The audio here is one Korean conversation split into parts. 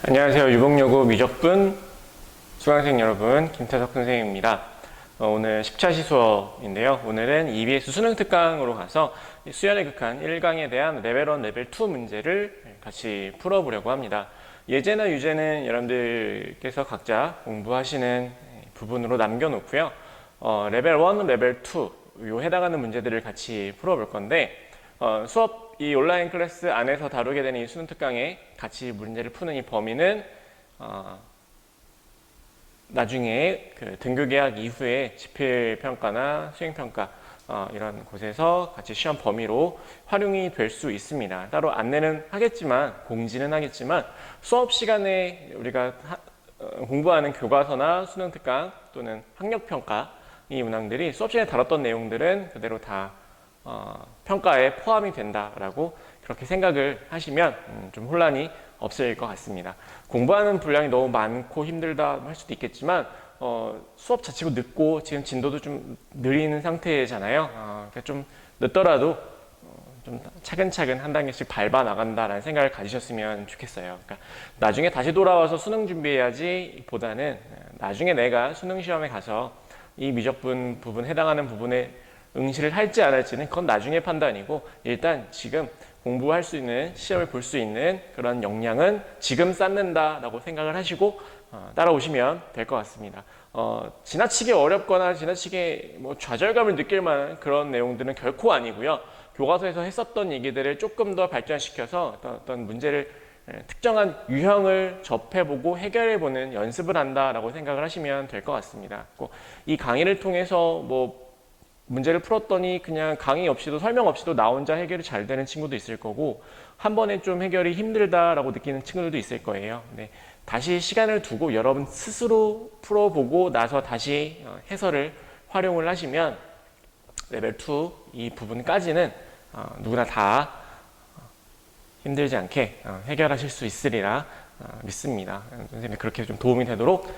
안녕하세요. 유복여고 미적분 수강생 여러분, 김태석 선생님입니다. 오늘 10차시 수업인데요. 오늘은 EBS 수능 특강으로 가서 수열의 극한 1강에 대한 레벨 1, 레벨 2 문제를 같이 풀어보려고 합니다. 예제나 유제는 여러분들께서 각자 공부하시는 부분으로 남겨놓고요. 레벨 1, 레벨 2 요 해당하는 문제들을 같이 풀어볼 건데 수업 이 온라인 클래스 안에서 다루게 되는 이 수능 특강에 같이 문제를 푸는 이 범위는 나중에 그 등교 계약 이후에 지필평가나 수행평가 이런 곳에서 같이 시험 범위로 활용이 될 수 있습니다. 따로 안내는 하겠지만, 공지는 하겠지만 수업 시간에 우리가 공부하는 교과서나 수능 특강 또는 학력평가 이 문항들이 수업 시간에 다뤘던 내용들은 그대로 다 평가에 포함이 된다라고 그렇게 생각을 하시면 좀 혼란이 없을 것 같습니다. 공부하는 분량이 너무 많고 힘들다 할 수도 있겠지만 수업 자체가 늦고 지금 진도도 좀 느리는 상태잖아요. 그러니까 좀 늦더라도 좀 차근차근 한 단계씩 밟아 나간다라는 생각을 가지셨으면 좋겠어요. 그러니까 나중에 다시 돌아와서 수능 준비해야지 보다는 나중에 내가 수능 시험에 가서 이 미적분 부분 해당하는 부분에 응시를 할지 안 할지는 그건 나중에 판단이고, 일단 지금 공부할 수 있는, 시험을 볼 수 있는 그런 역량은 지금 쌓는다라고 생각을 하시고 따라오시면 될 것 같습니다. 지나치게 어렵거나 지나치게 좌절감을 느낄 만한 그런 내용들은 결코 아니고요. 교과서에서 했었던 얘기들을 조금 더 발전시켜서 어떤 문제를 특정한 유형을 접해보고 해결해보는 연습을 한다라고 생각을 하시면 될 것 같습니다. 이 강의를 통해서 문제를 풀었더니 그냥 강의 없이도 설명 없이도 나 혼자 해결이 잘 되는 친구도 있을 거고, 한 번에 좀 해결이 힘들다라고 느끼는 친구들도 있을 거예요. 네, 다시 시간을 두고 여러분 스스로 풀어보고 나서 다시 해설을 활용을 하시면 레벨 2 이 부분까지는 누구나 다 힘들지 않게 해결하실 수 있으리라 믿습니다. 선생님이 그렇게 좀 도움이 되도록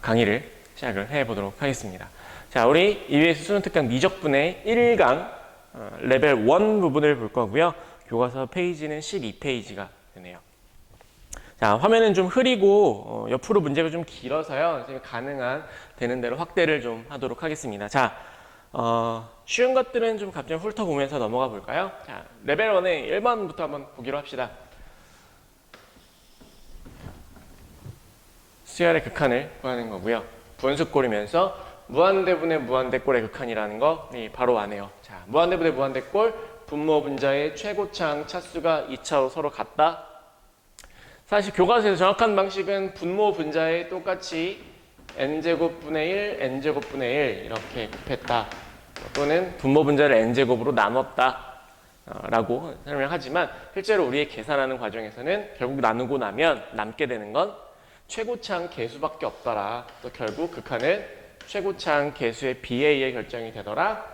강의를 시작을 해보도록 하겠습니다. 자, 우리 EBS 수능 특강 미적분의 1강 레벨 1 부분을 볼 거고요. 교과서 페이지는 12페이지가 되네요. 자, 화면은 좀 흐리고 옆으로 문제가 좀 길어서요. 가능한 되는 대로 확대를 좀 하도록 하겠습니다. 자, 쉬운 것들은 좀 갑자기 훑어보면서 넘어가 볼까요? 자, 레벨 1의 1번부터 한번 보기로 합시다. 수열의 극한을 구하는 거고요. 분수꼴이면서 무한대분의 무한대꼴의 극한이라는 거 바로 아네요. 자, 무한대분의 무한대꼴 분모 분자의 최고차항 차수가 2차로 서로 같다. 사실 교과서에서 정확한 방식은 분모 분자에 똑같이 n제곱분의 1, n제곱분의 1 이렇게 곱했다. 또는 분모 분자를 n제곱으로 나눴다 라고 설명하지만, 실제로 우리의 계산하는 과정에서는 결국 나누고 나면 남게 되는 건 최고차항 개수밖에 없더라. 또 결국 극한은 최고차항 개수의 BA에 결정이 되더라.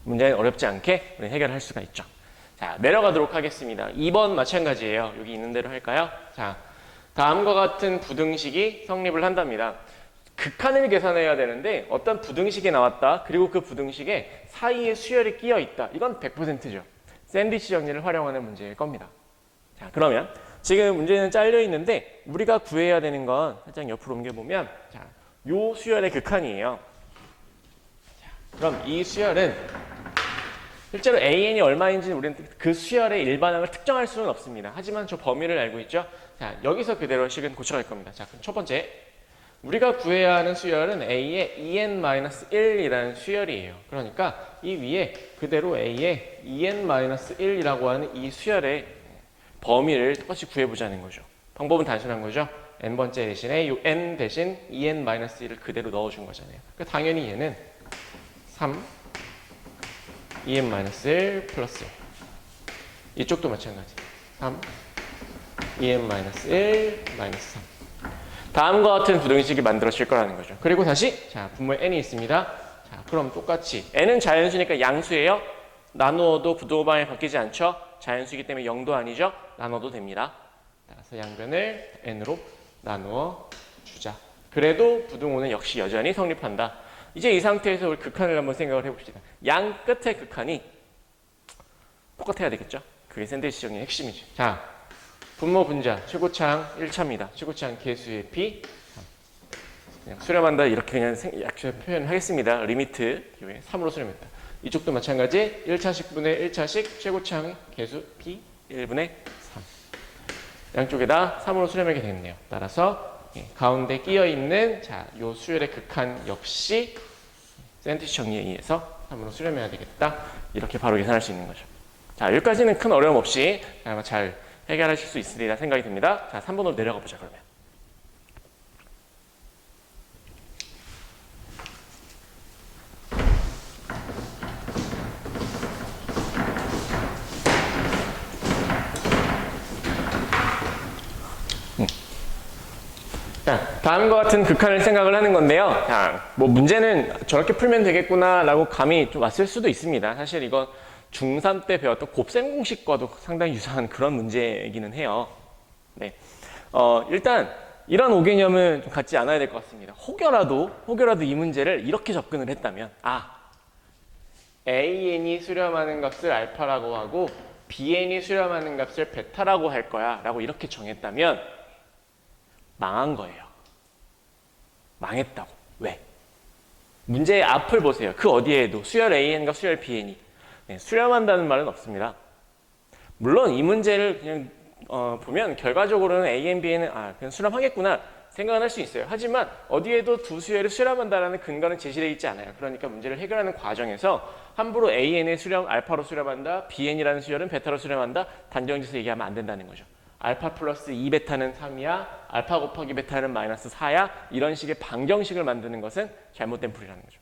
문제는 어렵지 않게 우리 해결할 수가 있죠. 자, 내려가도록 하겠습니다. 2번 마찬가지예요. 여기 있는 대로 할까요? 자, 다음과 같은 부등식이 성립을 한답니다. 극한을 계산해야 되는데 어떤 부등식이 나왔다. 그리고 그 부등식에 사이에 수열이 끼어 있다. 이건 100%죠. 샌드위치 정리를 활용하는 문제일 겁니다. 자, 그러면 지금 문제는 잘려 있는데 우리가 구해야 되는 건 살짝 옆으로 옮겨보면, 자, 요 수열의 극한이에요. 자, 그럼 이 수열은 실제로 AN이 얼마인지 우리는 그 수열의 일반항을 특정할 수는 없습니다. 하지만 저 범위를 알고 있죠. 자, 여기서 그대로 식은 고쳐갈 겁니다. 자, 그럼 첫 번째 우리가 구해야 하는 수열은 A의 EN-1이라는 수열이에요. 그러니까 이 위에 그대로 A의 EN-1이라고 하는 이 수열의 범위를 똑같이 구해보자는 거죠. 방법은 단순한 거죠. n번째 대신에 이 n 대신 en-1을 그대로 넣어준 거잖아요. 그러니까 당연히 얘는 3 en-1 플러스 1. 이쪽도 마찬가지. 3 en-1 마이너스 3. 다음과 같은 부등식이 만들어질 거라는 거죠. 그리고 다시 자, 분모에 n이 있습니다. 자, 그럼 똑같이 n은 자연수니까 양수예요. 나누어도 부등호방이 바뀌지 않죠. 자연수이기 때문에 0도 아니죠. 나눠도 됩니다. 따라서 양변을 n으로 나누어 주자. 그래도 부등호는 역시 여전히 성립한다. 이제 이 상태에서 우리 극한을 한번 생각을 해봅시다. 양 끝의 극한이 똑같아야 되겠죠. 그게 샌드위치 정리의 핵심이죠. 자, 분모 분자, 최고차항 1차입니다. 최고차항 계수의 p. 그냥 수렴한다 이렇게 그냥 약간 표현하겠습니다. 리미트 기호에 3으로 수렴했다. 이쪽도 마찬가지 1차식분의 1차식 최고차항 계수 p 1분의 3. 양쪽에다 3으로 수렴하게 되겠네요. 따라서 가운데 끼어 있는 요 수열의 극한 역시 센티시 정리에 의해서 3으로 수렴해야 되겠다. 이렇게 바로 계산할 수 있는 거죠. 자, 여기까지는 큰 어려움 없이 아마 잘 해결하실 수 있으리라 생각이 듭니다. 자, 3번으로 내려가 보자 그러면. 자, 다음과 같은 극한을 생각을 하는 건데요. 자, 뭐 문제는 저렇게 풀면 되겠구나라고 감이 좀 왔을 수도 있습니다. 사실 이건 중3 때 배웠던 곱셈 공식과도 상당히 유사한 그런 문제이기는 해요. 네. 일단 이런 오개념은 좀 갖지 않아야 될 것 같습니다. 혹여라도 이 문제를 이렇게 접근을 했다면, AN이 수렴하는 값을 알파라고 하고 BN이 수렴하는 값을 베타라고 할 거야 라고 이렇게 정했다면 망한 거예요. 망했다고. 왜? 문제의 앞을 보세요. 그 어디에도 수열 AN과 수열 BN이 수렴한다는 말은 없습니다. 물론 이 문제를 그냥 보면 결과적으로는 AN, BN은 그냥 수렴하겠구나 생각은 할 수 있어요. 하지만 어디에도 두 수열을 수렴한다는 근거는 제시되어 있지 않아요. 그러니까 문제를 해결하는 과정에서 함부로 AN의 수렴, 알파로 수렴한다, BN이라는 수열은 베타로 수렴한다, 단정지어서 얘기하면 안 된다는 거죠. 알파 플러스 2베타는 3이야, 알파 곱하기 베타는 마이너스 4야, 이런 식의 방정식을 만드는 것은 잘못된 풀이라는 거죠.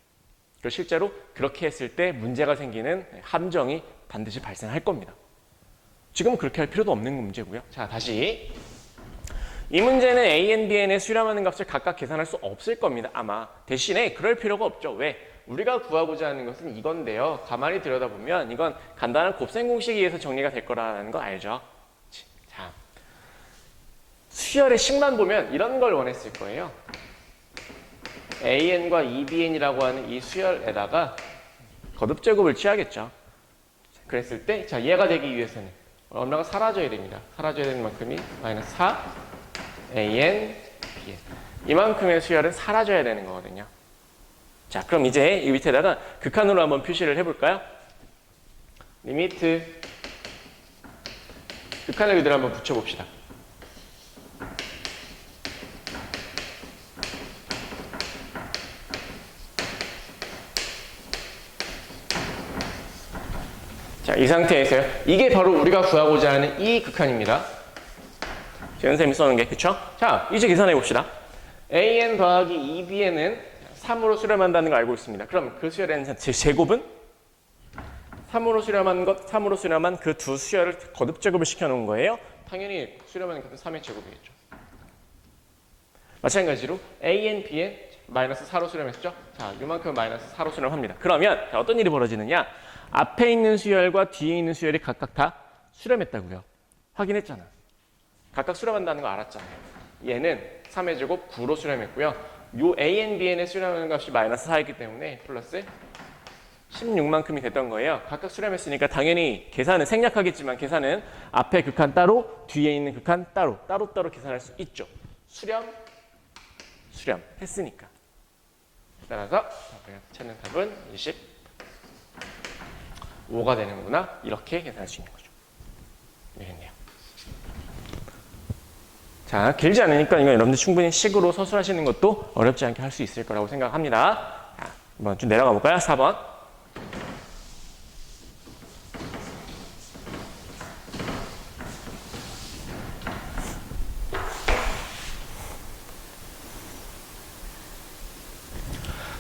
그리고 실제로 그렇게 했을 때 문제가 생기는 함정이 반드시 발생할 겁니다. 지금은 그렇게 할 필요도 없는 문제고요. 자, 다시. 이 문제는 AN, BN에 수렴하는 값을 각각 계산할 수 없을 겁니다. 아마. 대신에 그럴 필요가 없죠. 왜? 우리가 구하고자 하는 것은 이건데요. 가만히 들여다보면 이건 간단한 곱셈 공식에 의해서 정리가 될 거라는 거 알죠? 자, 수열의 식만 보면 이런 걸 원했을 거예요. AN과 EBN이라고 하는 이 수열에다가 거듭제곱을 취하겠죠. 그랬을 때, 자, 얘가 되기 위해서는 얼마가 사라져야 됩니다. 사라져야 되는 만큼이 마이너스 4, AN, BN. 이만큼의 수열은 사라져야 되는 거거든요. 자, 그럼 이제 이 밑에다가 극한으로 한번 표시를 해볼까요? 리미트 극한을 그대로 한번 붙여봅시다. 자, 이 상태에서요. 이게 바로 우리가 구하고자 하는 이 극한입니다. 연쌤이 써놓은 게, 그쵸? 자, 이제 계산해 봅시다. AN 더하기 EBN은 3으로 수렴한다는 걸 알고 있습니다. 그럼 그 수열의 제곱은 3으로 수렴한 그 두 수열을 거듭 제곱을 시켜놓은 거예요. 당연히 수렴하는 값은 3의 제곱이겠죠. 마찬가지로 AN, BN 마이너스 4로 수렴했죠. 자, 요만큼 마이너스 4로 수렴합니다. 그러면 어떤 일이 벌어지느냐? 앞에 있는 수열과 뒤에 있는 수열이 각각 다 수렴했다고요. 확인했잖아. 각각 수렴한다는 거 알았잖아요. 얘는 3의 제곱 9로 수렴했고요. 요 AN, BN의 수렴하는 값이 마이너스 4이기 때문에 플러스 16만큼이 됐던 거예요. 각각 수렴했으니까 당연히 계산은 생략하겠지만 계산은 앞에 극한 따로, 뒤에 있는 극한 따로 계산할 수 있죠. 수렴 했으니까. 따라서 우리가 찾는 답은 25가 되는구나. 이렇게 계산할 수 있는 거죠. 되겠네요. 자, 길지 않으니까 이건 여러분들 충분히 식으로 서술하시는 것도 어렵지 않게 할 수 있을 거라고 생각합니다. 자, 한번 좀 내려가 볼까요? 4번.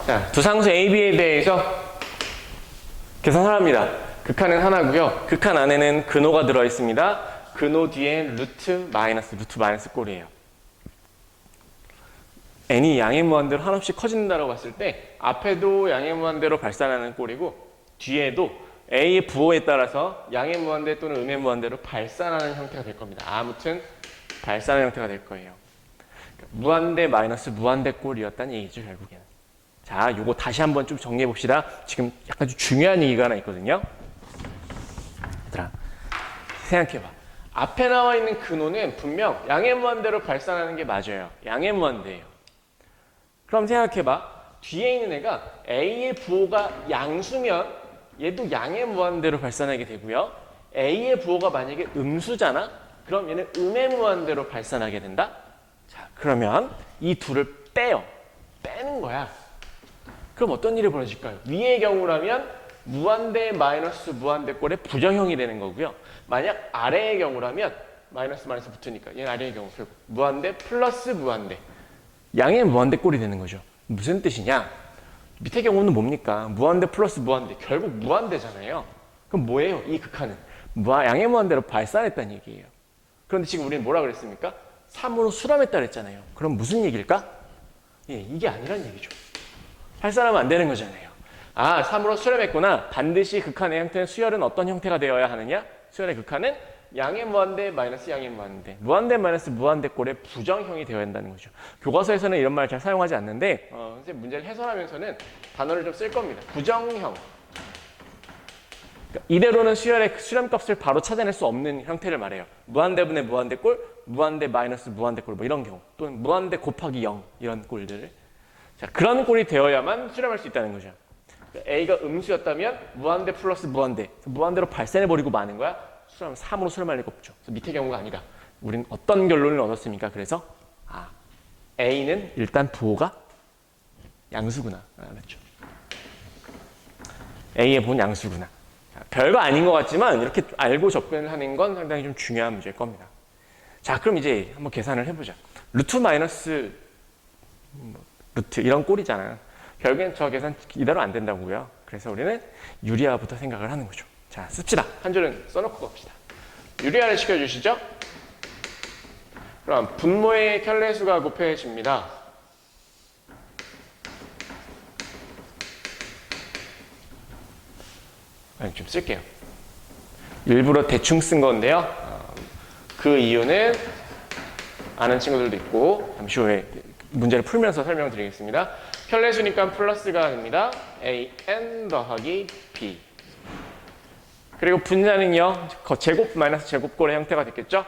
자, 두 상수 A, B에 대해서 계산을 합니다. 극한은 하나고요. 극한 안에는 근호가 들어있습니다. 근호 뒤엔 루트 마이너스 꼴이에요. n이 양의 무한대로 한없이 커진다고 봤을 때 앞에도 양의 무한대로 발산하는 꼴이고 뒤에도 a의 부호에 따라서 양의 무한대 또는 음의 무한대로 발산하는 형태가 될 겁니다. 아무튼 발산하는 형태가 될 거예요. 무한대 마이너스 무한대 꼴이었다는 얘기죠, 결국에는. 자, 요거 다시 한번 좀 정리해 봅시다. 지금 약간 좀 중요한 얘기가 하나 있거든요. 얘들아, 생각해봐. 앞에 나와 있는 근호는 분명 양의 무한대로 발산하는 게 맞아요. 양의 무한대예요. 그럼 생각해봐. 뒤에 있는 애가 A의 부호가 양수면 얘도 양의 무한대로 발산하게 되고요. A의 부호가 만약에 음수잖아? 그럼 얘는 음의 무한대로 발산하게 된다? 자, 그러면 이 둘을 빼요. 빼는 거야. 그럼 어떤 일이 벌어질까요? 위의 경우라면 무한대 마이너스 무한대 꼴의 부정형이 되는 거고요. 만약 아래의 경우라면 마이너스 마이너스 붙으니까 얘는 아래의 경우 결국 무한대 플러스 무한대 양의 무한대 꼴이 되는 거죠. 무슨 뜻이냐? 밑의 경우는 뭡니까? 무한대 플러스 무한대 결국 무한대잖아요. 그럼 뭐예요? 이 극한은 양의 무한대로 발산했다는 얘기예요. 그런데 지금 우리는 뭐라 그랬습니까? 3으로 수렴했다 그랬잖아요. 그럼 무슨 얘기일까? 예, 이게 아니란 얘기죠. 발산하면 안 되는 거잖아요. 아, 3으로 수렴했구나. 반드시 극한의 형태는 수열은 어떤 형태가 되어야 하느냐? 수열의 극한은 양의 무한대 마이너스 양의 무한대. 무한대 마이너스 무한대 꼴의 부정형이 되어야 한다는 거죠. 교과서에서는 이런 말 잘 사용하지 않는데 선생님 문제를 해설하면서는 단어를 좀 쓸 겁니다. 부정형. 그러니까 이대로는 수열의 수렴값을 바로 찾아낼 수 없는 형태를 말해요. 무한대분의 무한대꼴, 무한대 마이너스 무한대꼴 뭐 이런 경우 또는 무한대 곱하기 0 이런 꼴들을 자 그런 꼴이 되어야만 수렴할 수 있다는 거죠. 그러니까 A가 음수였다면 무한대 플러스 무한대 무한대로 발산해버리고 마는 거야. 수렴 3으로 수렴할 리가 없죠. 그래서 밑의 경우가 아니다. 우린 어떤 결론을 얻었습니까? 그래서 A는 일단 부호가 양수구나. 알았죠? A의 부호는 양수구나. 별거 아닌 것 같지만 이렇게 알고 접근을 하는 건 상당히 좀 중요한 문제일 겁니다. 자, 그럼 이제 한번 계산을 해보자. 루트 마이너스 루트 이런 꼴이잖아요. 결국엔 저 계산 이대로 안 된다고요. 그래서 우리는 유리화부터 생각을 하는 거죠. 자, 씁시다. 한 줄은 써놓고 갑시다. 유리화를 시켜주시죠. 그럼 분모의 켤레수가 곱해집니다. 좀 쓸게요. 일부러 대충 쓴 건데요. 그 이유는 아는 친구들도 있고 잠시 후에 문제를 풀면서 설명드리겠습니다. 켤레수니까 플러스가 됩니다. an 더하기 b. 그리고 분자는요. 제곱 마이너스 제곱꼴의 형태가 됐겠죠?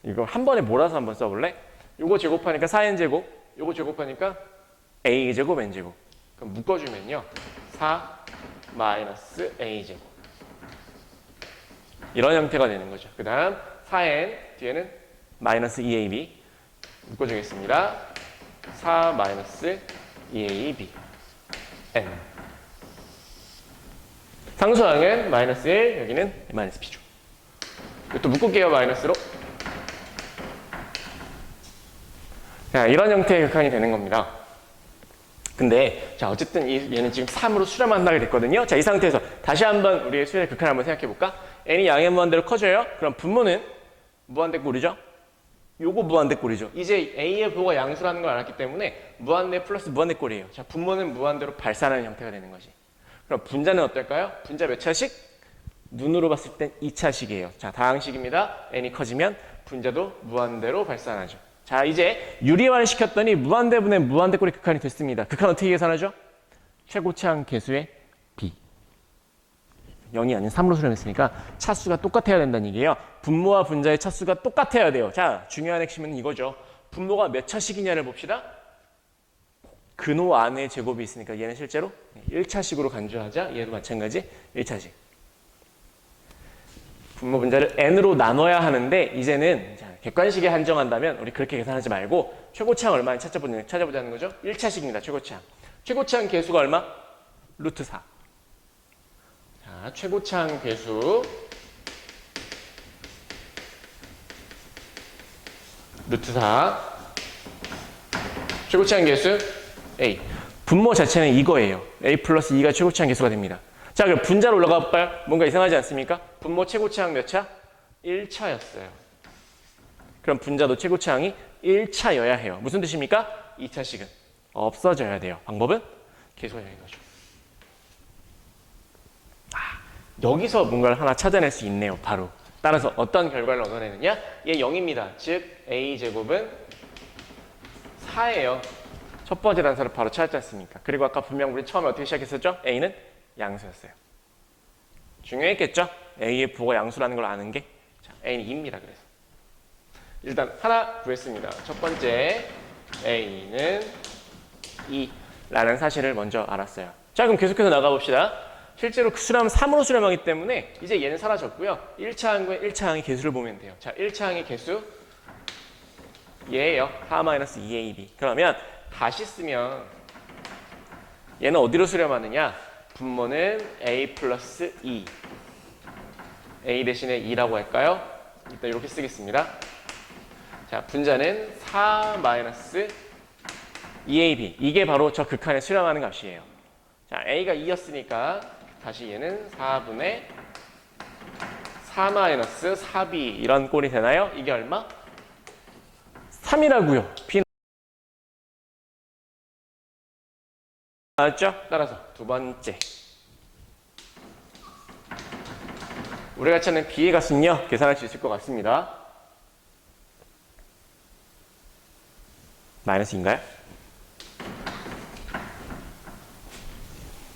이거 한 번에 몰아서 한번 써볼래? 요거 제곱하니까 4n제곱, 요거 제곱하니까 a제곱 n제곱. 그럼 묶어주면요. 4 마이너스 a제곱. 이런 형태가 되는 거죠. 그 다음 4n 뒤에는 마이너스 2ab 묶어주겠습니다. 4 마이너스 2ab n. 상수항은 마이너스 1, 여기는 마이너스 b죠. 또 묶을게요. 마이너스로. 자, 이런 형태의 극한이 되는 겁니다. 근데 자 어쨌든 얘는 지금 3으로 수렴한다게 됐거든요. 자, 이 상태에서 다시 한번 우리의 수열의 극한을 한번 생각해 볼까? n이 양의 무한대로 커져요. 그럼 분모는 무한대꼴이죠. 요거 무한대꼴이죠. 이제 a의 부호가 양수라는 걸 알았기 때문에 무한대 플러스 무한대꼴이에요. 자, 분모는 무한대로 발산하는 형태가 되는 거지. 그럼 분자는 어떨까요? 분자 몇 차식? 눈으로 봤을 땐 2차식이에요. 자, 다항식입니다. n이 커지면 분자도 무한대로 발산하죠. 자, 이제 유리화를 시켰더니 무한대분의 무한대꼴의 극한이 됐습니다. 극한 어떻게 계산하죠? 최고차항 계수의 b. 0이 아닌 3으로 수렴했으니까 차수가 똑같아야 된다는 얘기예요. 분모와 분자의 차수가 똑같아야 돼요. 자, 중요한 핵심은 이거죠. 분모가 몇 차식이냐를 봅시다. 근호 안에 제곱이 있으니까 얘는 실제로 1차식으로 간주하자. 얘도 마찬가지 1차식. 분모 분자를 n으로 나눠야 하는데 이제는 객관식에 한정한다면 우리 그렇게 계산하지 말고 최고차항 얼마인지 찾아보자는 거죠. 1차식입니다. 최고차항. 최고차항 계수가 얼마? 루트 4. 자, 최고차항 계수 루트 4. 최고차항 계수 a. 분모 자체는 이거예요. a 플러스 2가 최고차항 계수가 됩니다. 자, 그럼 분자로 올라가 볼까요? 뭔가 이상하지 않습니까? 분모 최고차항 몇 차? 1차였어요. 그럼 분자도 최고차항이 1차여야 해요. 무슨 뜻입니까? 2차식은 없어져야 돼요. 방법은 계수가 여긴 거죠. 여기서 뭔가를 하나 찾아낼 수 있네요. 바로. 따라서 어떤 결과를 얻어내느냐? 얘 0입니다. 즉 a제곱은 4예요. 첫 번째 단서를 바로 찾았지 않습니까? 그리고 아까 분명 우리 처음에 어떻게 시작했었죠? a는 양수였어요. 중요했겠죠? a의 부호가 양수라는 걸 아는 게. 자, a는 2입니다. 그래서 일단 하나 구했습니다. 첫 번째 a는 2라는 사실을 먼저 알았어요. 자, 그럼 계속해서 나가봅시다. 실제로 수렴 3으로 수렴하기 때문에 이제 얘는 사라졌고요. 1차 항과 1차 항의 개수를 보면 돼요. 자, 1차 항의 개수 얘예요. 4-2ab. 그러면 다시 쓰면 얘는 어디로 수렴하느냐? 분모는 a 플러스 2. a 대신에 2라고 할까요? 일단 이렇게 쓰겠습니다. 자, 분자는 4-2ab. 이게 바로 저 극한에 수렴하는 값이에요. 자, a가 2였으니까 다시 얘는 4분의 4-4b 이런 꼴이 되나요? 이게 얼마? 3이라고요. b 나왔죠? 따라서 두 번째 우리가 찾는 b의 값은요, 계산할 수 있을 것 같습니다. 마이너스 2인가요?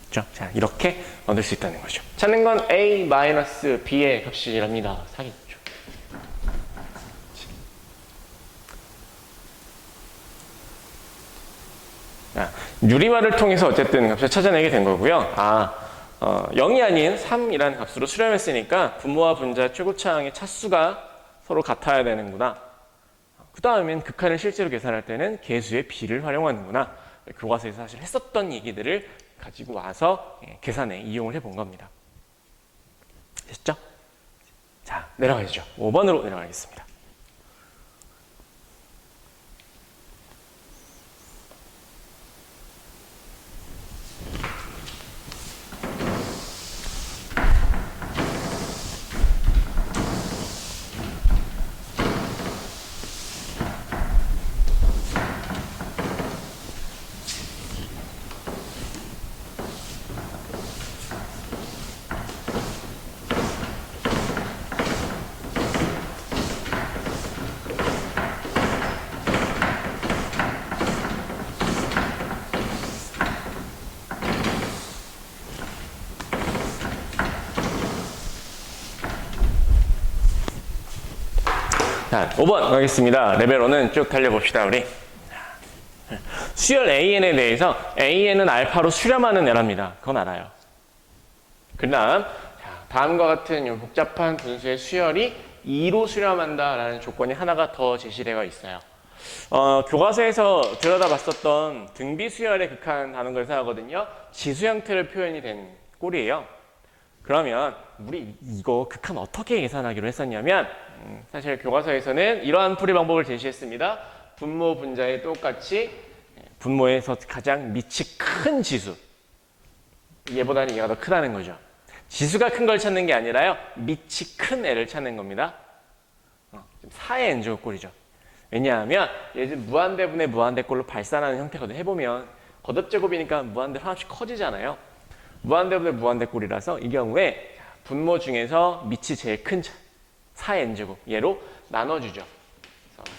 자, 이렇게 얻을 수 있다는 거죠. 찾는 건 a 마이너스 b의 값이랍니다. 사기죠. 유리말을 통해서 어쨌든 값을 찾아내게 된 거고요. 0이 아닌 3이라는 값으로 수렴했으니까 분모와 분자 최고차항의 차수가 서로 같아야 되는구나. 그 다음엔 극한을 실제로 계산할 때는 계수의 b를 활용하는구나. 교과서에서 사실 했었던 얘기들을 가지고 와서 계산에 이용을 해본 겁니다. 됐죠? 자, 내려가야죠. 5번으로 내려가겠습니다. 자, 5번 가겠습니다. 레벨 1은 쭉 달려봅시다, 우리. 수열 AN에 대해서 AN은 알파로 수렴하는 애랍니다. 그건 알아요. 그 다음과 같은 복잡한 분수의 수열이 2로 수렴한다라는 조건이 하나가 더 제시되어 있어요. 교과서에서 들여다봤었던 등비 수열의 극한하는 걸 생각하거든요. 지수 형태를 표현이 된 꼴이에요. 그러면 우리 이거 극한 어떻게 계산하기로 했었냐면 사실 교과서에서는 이러한 풀이 방법을 제시했습니다. 분모 분자에 똑같이 분모에서 가장 밑이 큰 지수, 얘보다는 얘가 더 크다는 거죠. 지수가 큰 걸 찾는 게 아니라요, 밑이 큰 애를 찾는 겁니다. 4의 n제곱 꼴이죠. 왜냐하면 얘는 무한대분의 무한대꼴로 발산하는 형태거든요. 해보면 거듭제곱이니까 무한대로 하나씩 커지잖아요. 무한대분의 무한대꼴이라서 이 경우에 분모 중에서 밑이 제일 큰 4의 n제곱 얘로 나눠주죠.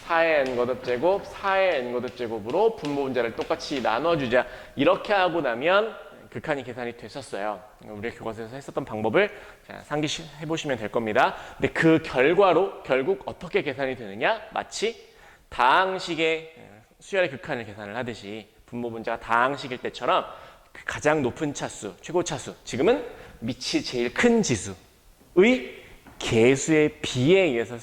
4의 n거듭제곱, 4의 n거듭제곱으로 분모 분자를 똑같이 나눠주자. 이렇게 하고 나면 극한이 계산이 됐었어요. 우리 교과서에서 했었던 방법을 상기해보시면 될 겁니다. 근데 그 결과로 결국 어떻게 계산이 되느냐? 마치 다항식의 수열의 극한을 계산을 하듯이 분모 분자가 다항식일 때처럼 가장 높은 차수, 최고 차수, 지금은 밑이 제일 큰 지수의 계수의 비에 의해서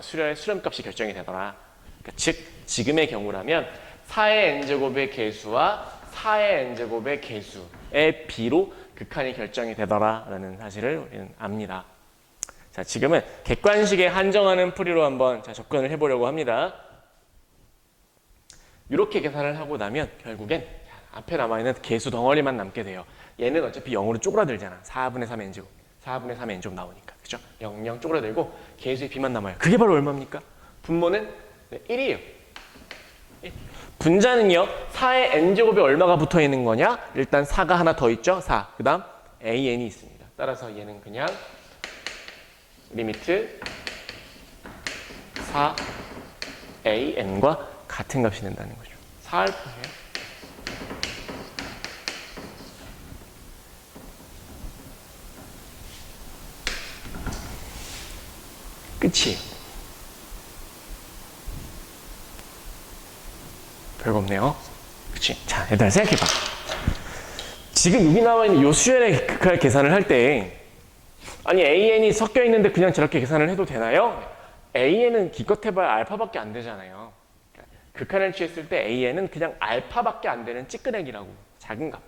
수열의 수렴값이 결정이 되더라. 그러니까 즉 지금의 경우라면 4의 n제곱의 계수와 4의 n제곱의 계수의 비로 극한이 결정이 되더라라는 사실을 우리는 압니다. 자, 지금은 객관식에 한정하는 풀이로 한번 접근을 해보려고 합니다. 이렇게 계산을 하고 나면 결국엔 앞에 남아있는 계수 덩어리만 남게 돼요. 얘는 어차피 0으로 쪼그라들잖아. 4분의 3 n제곱. 4분의 3 n제곱 나오니까. 그죠? 0, 0 쪼그라들고 계수의 b만 남아요. 그게 바로 얼마입니까? 분모는 1이에요. 분자는요. 4의 n제곱에 얼마가 붙어 있는 거냐? 일단 4가 하나 더 있죠? 4. 그 다음 an이 있습니다. 따라서 얘는 그냥 리미트 4an과 같은 값이 된다는 거죠. 4알파예요. 끝이에요. 별거 없네요. 그치? 자, 얘들아 생각해봐. 지금 여기 나와 있는 요 수열의 극할 계산을 할 때 아니 AN이 섞여 있는데 그냥 저렇게 계산을 해도 되나요? AN은 기껏 해봐야 알파밖에 안 되잖아요. 극한을 취했을 때 AN은 그냥 알파밖에 안 되는 찌끄레기라고. 작은 값.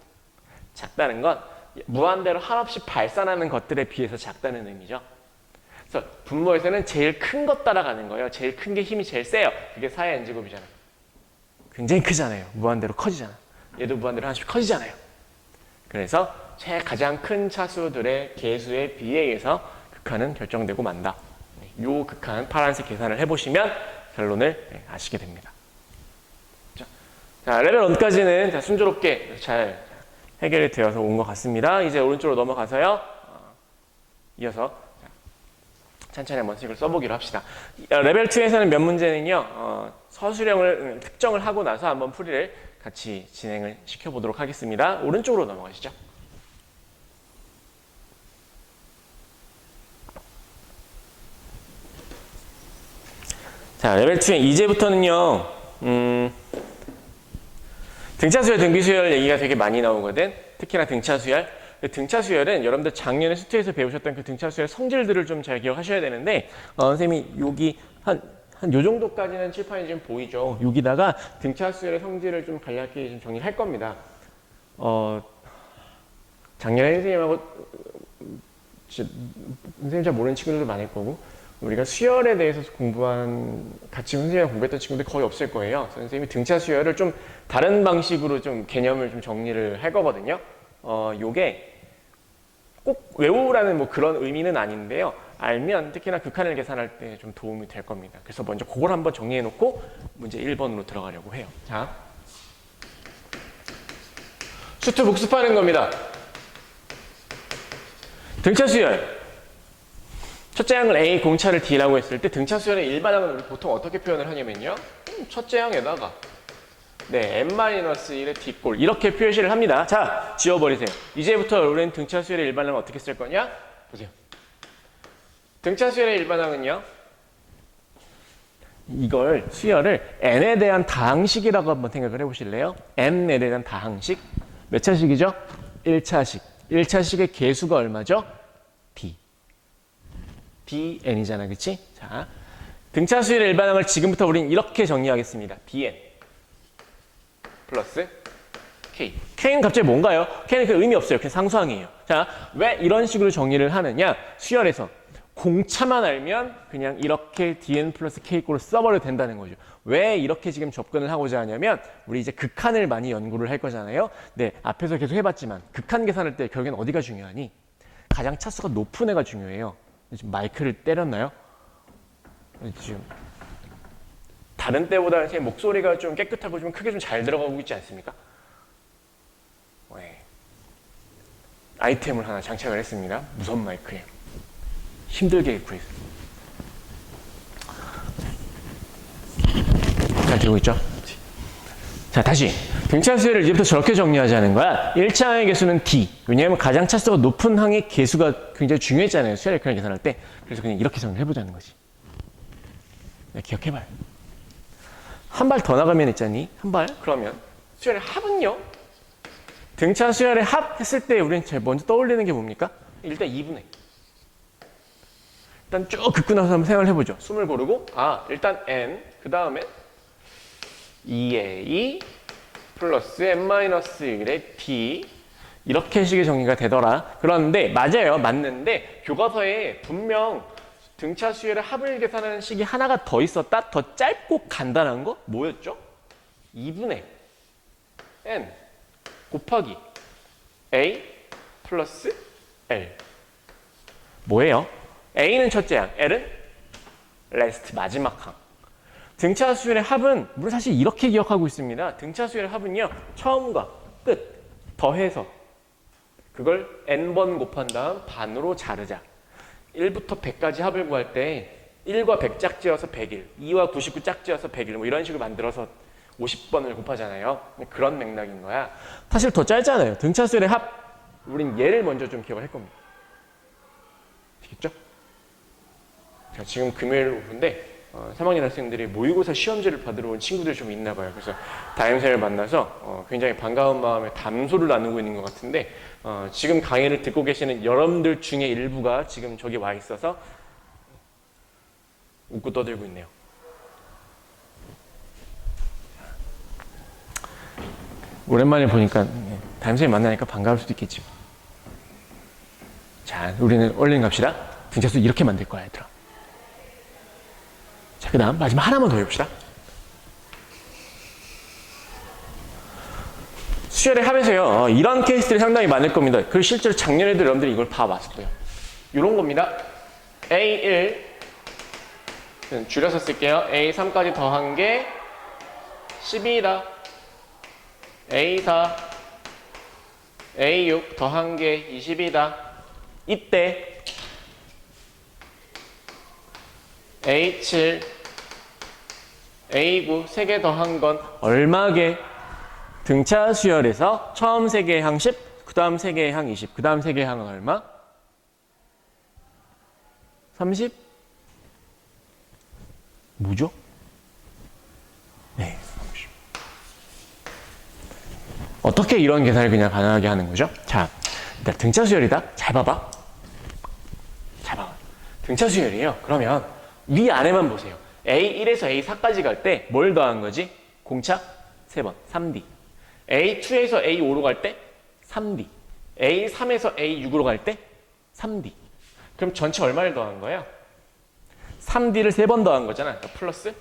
작다는 건 무한대로 한없이 발산하는 것들에 비해서 작다는 의미죠. 그래서 분모에서는 제일 큰 것 따라가는 거예요. 제일 큰 게 힘이 제일 세요. 그게 4의 n제곱이잖아요. 굉장히 크잖아요. 무한대로 커지잖아. 얘도 무한대로 하나씩 커지잖아요. 그래서 가장 큰 차수들의 개수에 비례해서 극한은 결정되고 만다. 이 극한 파란색 계산을 해보시면 결론을 아시게 됩니다. 자, 레벨 1까지는 순조롭게 잘 해결이 되어서 온 것 같습니다. 이제 오른쪽으로 넘어가서요. 이어서 천천히 한번 식을 써보기로 합시다. 레벨 2에서는 몇 문제는요. 서술형을 특정을 하고 나서 한번 풀이를 같이 진행을 시켜보도록 하겠습니다. 오른쪽으로 넘어가시죠. 자, 레벨 2에 이제부터는요. 등차수열, 등비수열 얘기가 되게 많이 나오거든. 특히나 등차수열. 등차수열은 여러분들 작년에 수트에서 배우셨던 그 등차수열 성질들을 좀 잘 기억하셔야 되는데 선생님이 여기 한 요 정도까지는 칠판이 지금 보이죠. 여기다가 등차수열의 성질을 좀 간략히 좀 정리를 할 겁니다. 작년에 선생님하고 선생님 잘 모르는 친구들도 많을 거고 우리가 수열에 대해서 같이 선생님이랑 공부했던 친구들 거의 없을 거예요. 선생님이 등차 수열을 좀 다른 방식으로 좀 개념을 좀 정리를 할 거거든요. 요게 꼭 외우라는 뭐 그런 의미는 아닌데요. 알면 특히나 극한을 계산할 때 좀 도움이 될 겁니다. 그래서 먼저 그걸 한번 정리해 놓고 문제 1번으로 들어가려고 해요. 자, 수트 복습하는 겁니다. 등차 수열. 첫째 항을 A, 공차를 D라고 했을 때 등차 수열의 일반항은 우리 보통 어떻게 표현을 하냐면요. 첫째 항에다가 n-1의 D꼴 이렇게 표시를 합니다. 자, 지워버리세요. 이제부터 우리는 등차 수열의 일반항을 어떻게 쓸 거냐? 보세요. 등차 수열의 일반항은요. 이걸 수열을 n에 대한 다항식이라고 한번 생각을 해보실래요? n에 대한 다항식. 몇 차식이죠? 1차식. 1차식의 개수가 얼마죠? D. dn이잖아, 그치? 자, 등차 수열의 일반항을 지금부터 우리는 이렇게 정리하겠습니다. dn 플러스 k. k는 갑자기 뭔가요? k는 그 의미 없어요. 그냥 상수항이에요. 자, 왜 이런 식으로 정리를 하느냐? 수열에서 공차만 알면 그냥 이렇게 dn 플러스 k꼴을 써버려도 된다는 거죠. 왜 이렇게 지금 접근을 하고자 하냐면 우리 이제 극한을 많이 연구를 할 거잖아요. 네, 앞에서 계속 해봤지만 극한 계산할 때 결국엔 어디가 중요하니? 가장 차수가 높은 애가 중요해요. 지금 마이크를 때렸나요? 지금 다른 때보다 제 목소리가 좀 깨끗하고 좀 크게 좀 잘 들어가고 있지 않습니까? 네. 아이템을 하나 장착을 했습니다. 무선 마이크에 힘들게 구했어요. 잘 들고 있죠? 자, 다시 등차 수열을 이제부터 저렇게 정리하자는 거야. 1차 항의 개수는 D. 왜냐하면 가장 차수가 높은 항의 개수가 굉장히 중요했잖아요. 수열의 극한을 계산할 때. 그래서 그냥 이렇게 정리를 해보자는 거지. 기억해봐요. 한 발 더 나가면 있잖니? 한 발. 그러면 수열의 합은요? 등차 수열의 합 했을 때 우리는 제일 먼저 떠올리는 게 뭡니까? 일단 2분의. 일단 쭉 긋고 나서 한번 생각을 해보죠. 숨을 고르고 일단 n 그 다음에 2a 플러스 n-1의 d 이렇게 식의 정리가 되더라. 그런데 맞아요. 맞는데 교과서에 분명 등차 수열의 합을 계산하는 식이 하나가 더 있었다. 더 짧고 간단한 거 뭐였죠? 2분의 n 곱하기 a 플러스 l 뭐예요? a는 첫째 항, l은 레스트 마지막 항. 등차 수열의 합은 우리 사실 이렇게 기억하고 있습니다. 등차 수열의 합은요. 처음과 끝 더해서 그걸 n번 곱한 다음 반으로 자르자. 1부터 100까지 합을 구할 때 1과 100 짝지어서 101, 2와 99 짝지어서 101 뭐 이런 식으로 만들어서 50번을 곱하잖아요. 그런 맥락인 거야. 사실 더 짧잖아요. 등차 수열의 합 우린 얘를 먼저 좀 기억을 할 겁니다. 되겠죠? 자, 지금 금요일 오후인데 3학년 학생들이 모의고사 시험지를 받으러 온 친구들이 좀 있나 봐요. 그래서 다행사를 만나서 굉장히 반가운 마음에 담소를 나누고 있는 것 같은데 지금 강의를 듣고 계시는 여러분들 중에 일부가 지금 저기 와 있어서 웃고 떠들고 있네요. 오랜만에 보니까 담임선생님 만나니까 반가울 수도 있겠지. 자, 우리는 얼른 갑시다. 등차수 이렇게 만들 거야, 얘들아. 자, 그 다음 마지막 하나만 더 해봅시다. 수열의 합에서요, 이런 케이스들이 상당히 많을 겁니다. 그 실제로 작년에도 여러분들이 이걸 봐왔을 거예요. 이런 겁니다. A1 줄여서 쓸게요. A3까지 더한 게 12다. A4 A6 더한 게 20이다. 이때 A7 A9 3개 더한 건 얼마게? 등차 수열에서 처음 3개의 항 10, 그 다음 3개의 항 20, 그 다음 3개의 항은 얼마? 30? 뭐죠? 네, 30. 어떻게 이런 계산을 그냥 가능하게 하는 거죠? 자, 일단 등차 수열이다. 잘 봐봐. 잘 봐봐. 등차 수열이에요. 그러면 위아래만 보세요. A1에서 A4까지 갈 때 뭘 더한 거지? 공차 3번, 3D. A2에서 A5로 갈 때 3D. A3에서 A6으로 갈 때 3D. 그럼 전체 얼마를 더한 거예요? 3D를 3번 더한 거잖아. 그러니까 플러스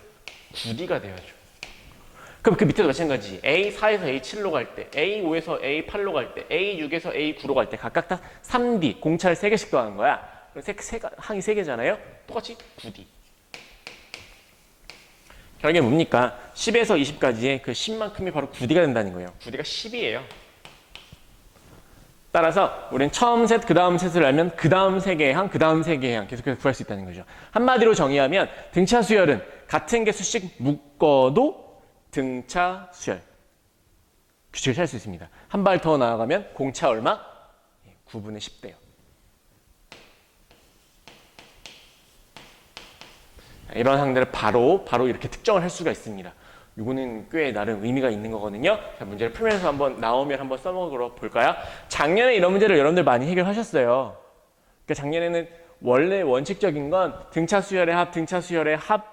9D가 되어야죠. 그럼 그 밑에도 마찬가지. A4에서 A7로 갈 때, A5에서 A8로 갈 때, A6에서 A9로 갈 때 각각 다 3D, 공차를 3개씩 더하는 거야. 항이 3개잖아요. 똑같이 9D. 결국에 뭡니까? 10에서 20까지의 그 10만큼이 바로 9D가 된다는 거예요. 9D가 10이에요. 따라서 우리는 처음 셋, 그 다음 셋을 알면 그 다음 3개의 항, 그 다음 3개의 항 계속해서 구할 수 있다는 거죠. 한마디로 정의하면 등차 수열은 같은 개수씩 묶어도 등차 수열 규칙을 찾을 수 있습니다. 한 발 더 나아가면 공차 얼마? 9분의 10대요. 이런 항들을 바로 이렇게 특정을 할 수가 있습니다. 이거는 꽤 나름 의미가 있는 거거든요. 자, 문제를 풀면서 한번 나오면 한번 써먹으러 볼까요? 작년에 이런 문제를 여러분들 많이 해결하셨어요. 그러니까 작년에는 원래 원칙적인 건 등차 수열의 합, 등차 수열의 합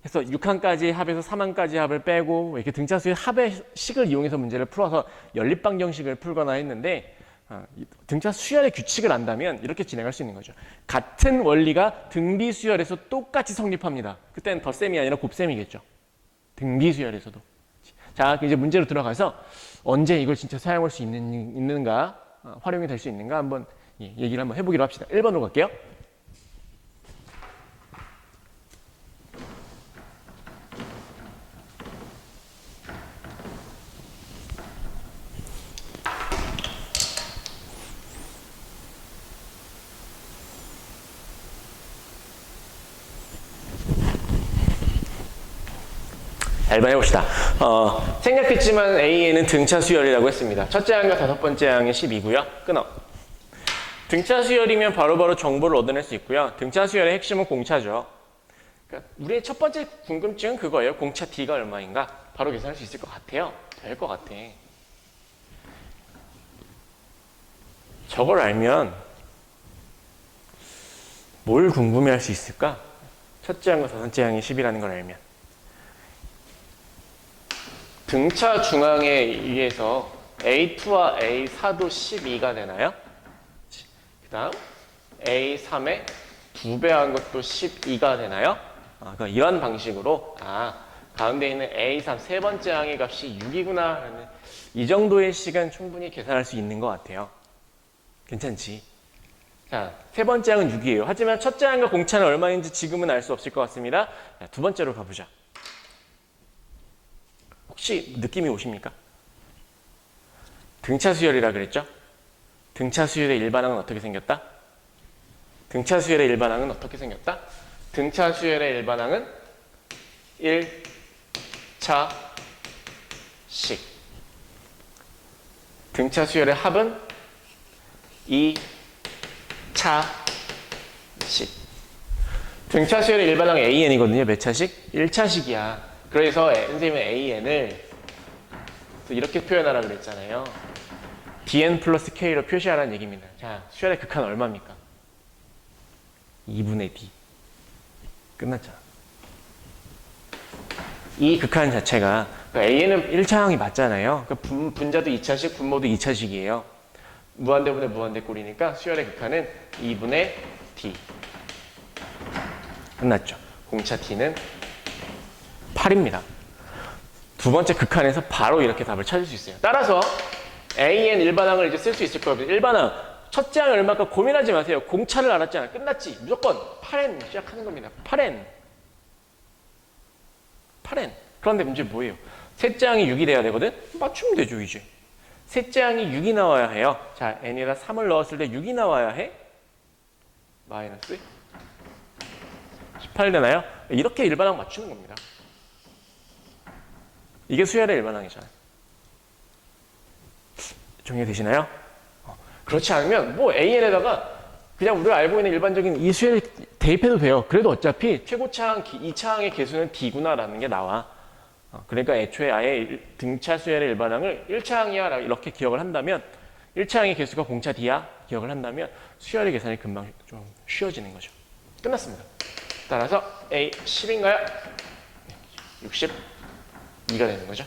해서 6항까지 합에서 3항까지 합을 빼고 이렇게 등차 수열 합의 식을 이용해서 문제를 풀어서 연립방정식을 풀거나 했는데 등차 수열의 규칙을 안다면 이렇게 진행할 수 있는 거죠. 같은 원리가 등비 수열에서 똑같이 성립합니다. 그때는 덧셈이 아니라 곱셈이겠죠. 등비 수열에서도. 자, 이제 문제로 들어가서 언제 이걸 진짜 사용할 수 있는가, 활용이 될 수 있는가 한번 얘기를 한번 해보기로 합시다. 1번으로 갈게요. 잘 해봅시다. 생략했지만 A에는 등차 수열이라고 했습니다. 첫째 항과 다섯 번째 항이 10이고요. 끊어. 등차 수열이면 바로바로 정보를 얻어낼 수 있고요. 등차 수열의 핵심은 공차죠. 그러니까 우리의 첫 번째 궁금증은 그거예요. 공차 D가 얼마인가? 바로 계산할 수 있을 것 같아요. 될 것 같아. 저걸 알면 뭘 궁금해할 수 있을까? 첫째 항과 다섯 번째 항이 10이라는 걸 알면. 등차 중앙에 의해서 A2와 A4도 12가 되나요? 그 다음 A3에 2배한 것도 12가 되나요? 그러니까 이런 방식으로 가운데 있는 A3 세 번째 항의 값이 6이구나 이 정도의 식은 충분히 계산할 수 있는 것 같아요. 괜찮지? 자, 세 번째 항은 6이에요. 하지만 첫째 항과 공차는 얼마인지 지금은 알 수 없을 것 같습니다. 자, 두 번째로 가보자. 혹시 느낌이 오십니까? 등차 수열이라 그랬죠? 등차 수열의 일반항은 어떻게 생겼다? 등차 수열의 일반항은 어떻게 생겼다? 등차 수열의 일반항은 1차씩. 등차 수열의 합은 2차씩. 등차 수열의 일반항 AN이거든요. 몇 차식? 1차식이야. 그래서 선생님은 AN을 이렇게 표현하라 그랬잖아요. DN 플러스 K로 표시하라는 얘기입니다. 자, 수열의 극한 얼마입니까? 2분의 D. 끝났잖아. 이 극한 자체가 그러니까 AN은 1차항이 맞잖아요. 그러니까 분자도 2차식, 분모도 2차식이에요. 무한대분의 무한대꼴이니까 수열의 극한은 2분의 D. 끝났죠. 공차 T는 8입니다. 두 번째 극한에서 바로 이렇게 답을 찾을 수 있어요. 따라서 AN 일반항을 이제 쓸 수 있을 거예요. 일반항 첫째 항이 얼마까 고민하지 마세요. 공차를 알았잖아. 끝났지. 무조건 8n 시작하는 겁니다. 8n. 그런데 문제 뭐예요? 셋째 항이 6이 돼야 되거든? 맞추면 되죠, 이제. 셋째 항이 6이 나와야 해요. 자, n에다 3을 넣었을 때 6이 나와야 해. 마이너스 18 되나요? 이렇게 일반항 맞추는 겁니다. 이게 수열의 일반항이잖아요. 정리되시나요? 그렇지 않으면 뭐 AN에다가 그냥 우리가 알고 있는 일반적인 이 수열을 대입해도 돼요. 그래도 어차피 최고차항, 2차항의 개수는 D구나라는 게 나와. 그러니까 애초에 아예 등차 수열의 일반항을 1차항이야 이렇게 기억을 한다면 1차항의 개수가 공차 D야 기억을 한다면 수열의 계산이 금방 좀 쉬워지는 거죠. 끝났습니다. 따라서 A 10인가요? 62가 되는 거죠.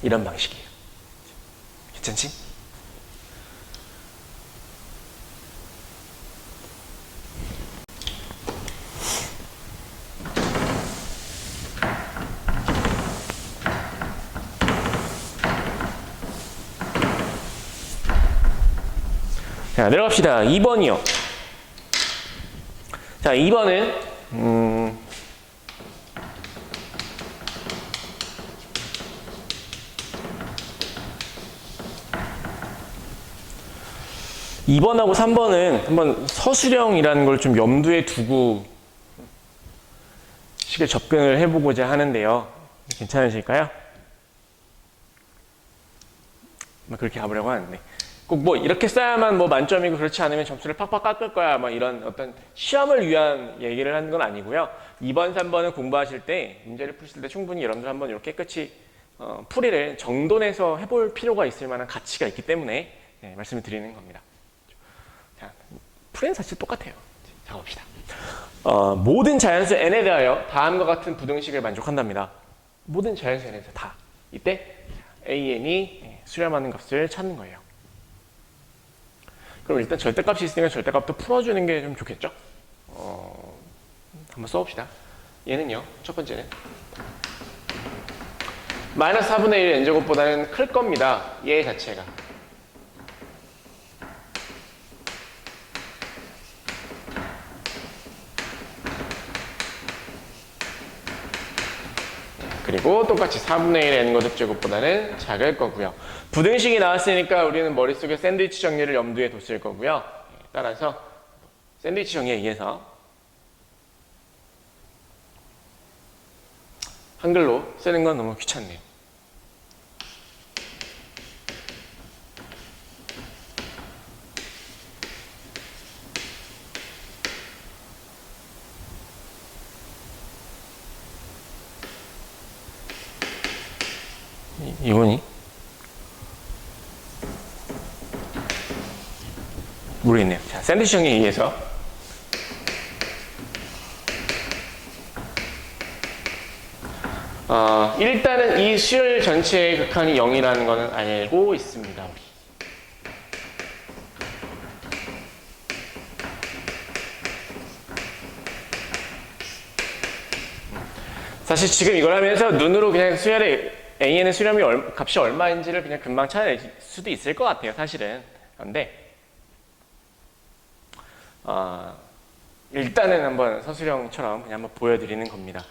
이런 방식이에요. 괜찮지? 자, 내려갑시다. 2번이요. 자, 2번은 2번하고 3번은 한번 서술형이라는 걸 좀 염두에 두고 식에 접근을 해보고자 하는데요. 괜찮으실까요? 그렇게 가보려고 하는데 꼭 뭐 이렇게 써야만 뭐 만점이고 그렇지 않으면 점수를 팍팍 깎을 거야 뭐 이런 어떤 시험을 위한 얘기를 하는 건 아니고요. 2번, 3번은 공부하실 때 문제를 푸실 때 충분히 여러분들 한번 이렇게 깨끗이 풀이를 정돈해서 해볼 필요가 있을 만한 가치가 있기 때문에 말씀을 드리는 겁니다. 자, 풀이는 사실 똑같아요. 자, 봅시다. 모든 자연수 n에 대하여 다음과 같은 부등식을 만족한답니다. 모든 자연수 n에 대해서 다. 이때 an이 수렴하는 값을 찾는 거예요. 그럼 일단 절대값이 있으니까 절대값도 풀어주는 게 좀 좋겠죠? 한번 써봅시다. 얘는요, 첫 번째는 마이너스 4분의 1 n제곱보다는 클 겁니다. 얘 자체가. 그리고 똑같이 4분의 1 n제곱보다는 작을 거고요. 부등식이 나왔으니까 우리는 머릿속에 샌드위치 정리를 염두에 뒀을 거고요. 따라서 샌드위치 정리에 의해서 한글로 쓰는 건 너무 귀찮네요. 이거니? 모르겠네요. 자, 샌드위치 정리에 의해서 일단은 이 수열 전체의 극한이 0이라는 거는 알고 있습니다. 우리. 사실 지금 이걸 하면서 눈으로 그냥 수열의 AN의 수렴이 값이 얼마인지를 그냥 금방 찾아낼 수도 있을 것 같아요. 사실은. 그런데 일단은 한번 서술형처럼 그냥 한번 보여드리는 겁니다.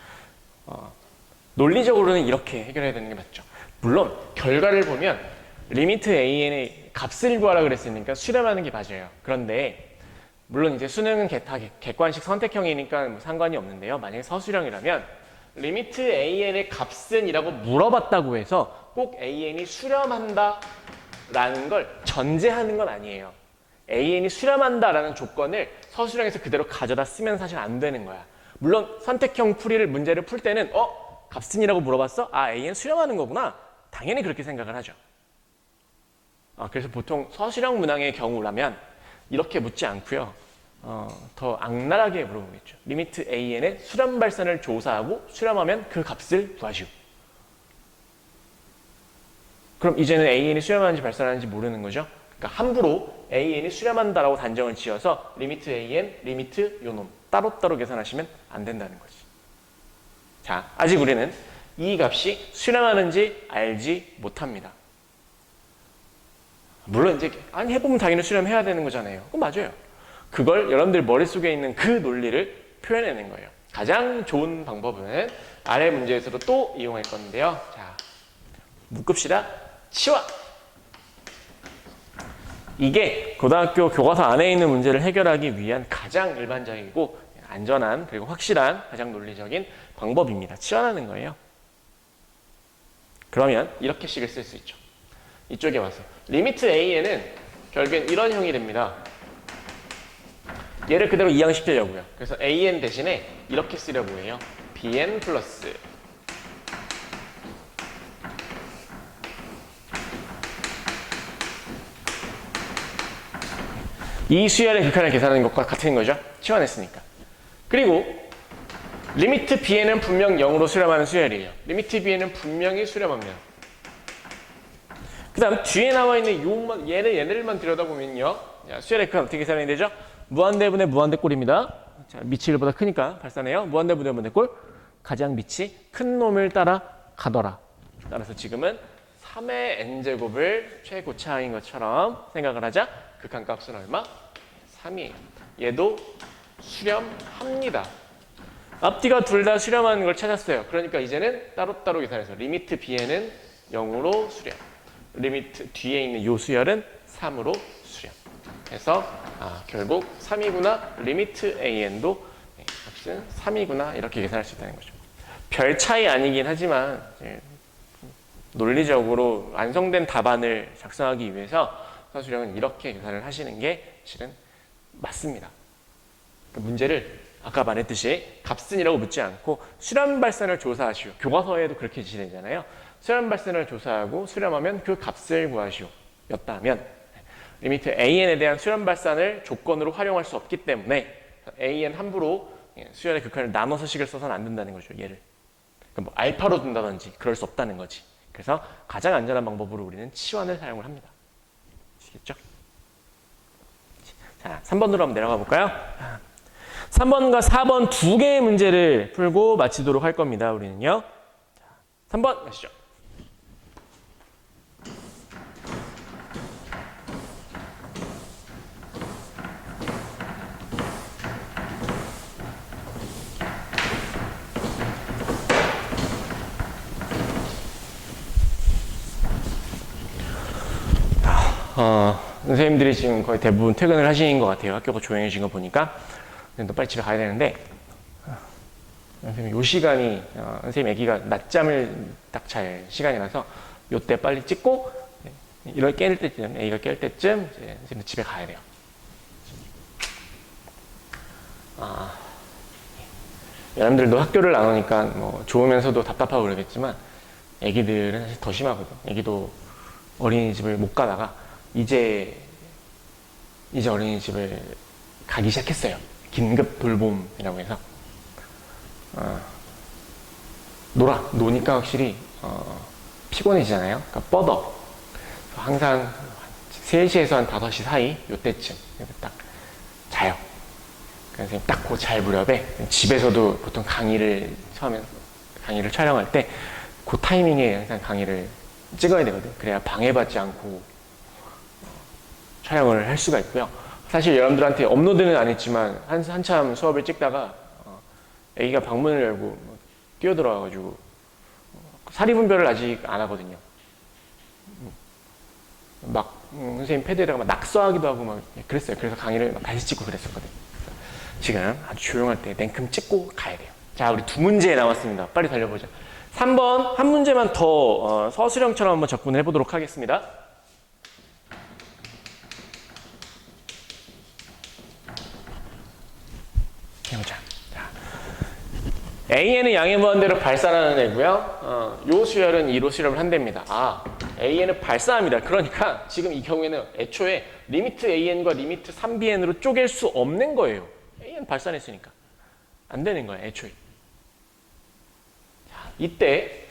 논리적으로는 이렇게 해결해야 되는 게 맞죠. 물론 결과를 보면 리미트 AN의 값을 구하라 그랬으니까 수렴하는 게 맞아요. 그런데 물론 이제 수능은 객관식 선택형이니까 뭐 상관이 없는데요. 만약에 서술형이라면 리미트 AN의 값은 이라고 물어봤다고 해서 꼭 AN이 수렴한다 라는 걸 전제하는 건 아니에요. AN이 수렴한다라는 조건을 서술형에서 그대로 가져다 쓰면 사실 안 되는 거야. 물론 선택형 풀이를 문제를 풀 때는 값은이라고 물어봤어? 아, AN 수렴하는 거구나. 당연히 그렇게 생각을 하죠. 그래서 보통 서술형 문항의 경우라면 이렇게 묻지 않고요. 더 악랄하게 물어보겠죠. 리미트 AN의 수렴 발산을 조사하고 수렴하면 그 값을 구하시오. 그럼 이제는 AN이 수렴하는지 발산하는지 모르는 거죠. 그러니까 함부로 AN이 수렴한다라고 단정을 지어서 리미트 AN, 리미트 요놈 따로따로 계산하시면 안 된다는 거지. 자, 아직 우리는 이 값이 수렴하는지 알지 못합니다. 물론 이제 해보면 당연히 수렴해야 되는 거잖아요. 그건 맞아요. 그걸 여러분들 머릿속에 있는 그 논리를 표현해낸 거예요. 가장 좋은 방법은 아래 문제에서도 또 이용할 건데요. 자, 묶읍시다. 치워! 이게 고등학교 교과서 안에 있는 문제를 해결하기 위한 가장 일반적이고 안전한 그리고 확실한 가장 논리적인 방법입니다. 치환하는 거예요. 그러면 이렇게 식을 쓸 수 있죠. 이쪽에 와서 리미트 AN은 결국엔 이런 형이 됩니다. 얘를 그대로 이항시키려고요. 그래서 AN 대신에 이렇게 쓰려고 해요. BN 플러스 이 수열의 극한을 계산하는 것과 같은 거죠. 치환했으니까. 그리고 리미트 Bn은 분명 0으로 수렴하는 수열이에요. 리미트 Bn은 분명히 수렴합니다. 그 다음 뒤에 나와 있는 얘네들만 들여다보면요. 수열의 극한 어떻게 계산이 되죠? 무한대분의 무한대꼴입니다. 자, 밑이 1보다 크니까 발산해요. 무한대분의 무한대꼴. 가장 밑이 큰 놈을 따라 가더라. 따라서 지금은 3의 n제곱을 최고차인 것처럼 생각을 하자. 극한값은 얼마? 3이에요. 얘도 수렴합니다. 앞뒤가 둘 다 수렴하는 걸 찾았어요. 그러니까 이제는 따로따로 계산해서 리미트 Bn은 0으로 수렴. 리미트 뒤에 있는 요 수열은 3으로 수렴. 해서 결국 3이구나. 리미트 AN도 값은 3이구나. 이렇게 계산할 수 있다는 거죠. 별 차이 아니긴 하지만 논리적으로 완성된 답안을 작성하기 위해서 서술형은 이렇게 계산을 하시는 게 실은 맞습니다. 그러니까 문제를 아까 말했듯이 값은이라고 묻지 않고 수렴 발산을 조사하시오. 교과서에도 그렇게 지시되잖아요. 수렴 발산을 조사하고 수렴하면 그 값을 구하시오. 였다면 리미트 AN에 대한 수렴 발산을 조건으로 활용할 수 없기 때문에 AN 함부로 수열의 극한을 나눠서 식을 써서는 안 된다는 거죠. 얘를. 그러니까 뭐 알파로 둔다든지 그럴 수 없다는 거지. 그래서 가장 안전한 방법으로 우리는 치환을 사용을 합니다. 아시겠죠? 자, 3번으로 한번 내려가 볼까요? 3번과 4번 두 개의 문제를 풀고 마치도록 할 겁니다. 우리는요. 자, 3번 가시죠. 선생님들이 지금 거의 대부분 퇴근을 하시는 것 같아요. 학교가 조용해진 거 보니까. 또 빨리 집에 가야 되는데, 선생님, 요 시간이, 선생님 애기가 낮잠을 딱 잘 시간이라서, 요때 빨리 찍고, 이럴 깰 때쯤, 애기가 깰 때쯤, 이제 선생님 집에 가야 돼요. 여러분들도 학교를 안 오니까 뭐 좋으면서도 답답하고 그러겠지만, 애기들은 사실 더 심하거든. 애기도 어린이집을 못 가다가, 이제 어린이집을 가기 시작했어요. 긴급 돌봄이라고 해서. 노니까 확실히, 피곤해지잖아요. 그러니까 뻗어. 항상 3시에서 한 5시 사이, 요때쯤, 딱 자요. 그래서 딱 그 잘 무렵에, 집에서도 보통 처음에 강의를 촬영할 때, 그 타이밍에 항상 강의를 찍어야 되거든. 그래야 방해받지 않고 촬영을 할 수가 있고요. 사실 여러분들한테 업로드는 안 했지만 한참 수업을 찍다가 애기가 방문을 열고 뛰어들어와가지고 사리분별을 아직 안 하거든요. 막 선생님 패드에다가 막 낙서하기도 하고 막 그랬어요. 그래서 강의를 막 다시 찍고 그랬었거든요. 지금 아주 조용할 때 냉큼 찍고 가야 돼요. 자, 우리 두 문제 남았습니다. 빨리 달려보자. 3번 한 문제만 더 서술형처럼 한번 접근을 해보도록 하겠습니다. 보자. 자, AN은 양의 무한대로 발산하는 애고요. 요 수열은 이로 수렴을 한답니다. AN은 발산합니다. 그러니까 지금 이 경우에는 애초에 리미트 AN과 리미트 3BN으로 쪼갤 수 없는 거예요. AN 발산했으니까. 안 되는 거야, 애초에. 자, 이때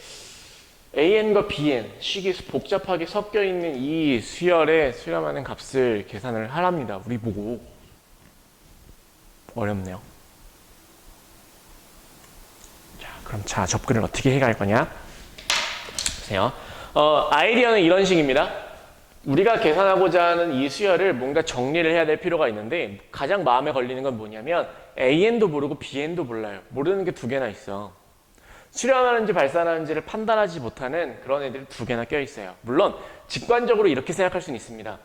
AN과 BN, 식이 복잡하게 섞여 있는 이 수열에 수렴하는 값을 계산을 하랍니다. 우리 보고. 어렵네요. 그럼 자, 접근을 어떻게 해갈 거냐? 보세요. 아이디어는 이런 식입니다. 우리가 계산하고자 하는 이 수열을 뭔가 정리를 해야 될 필요가 있는데 가장 마음에 걸리는 건 뭐냐면 AN도 모르고 BN도 몰라요. 모르는 게 두 개나 있어. 수렴하는지 발산하는지를 판단하지 못하는 그런 애들이 두 개나 껴 있어요. 물론 직관적으로 이렇게 생각할 수는 있습니다.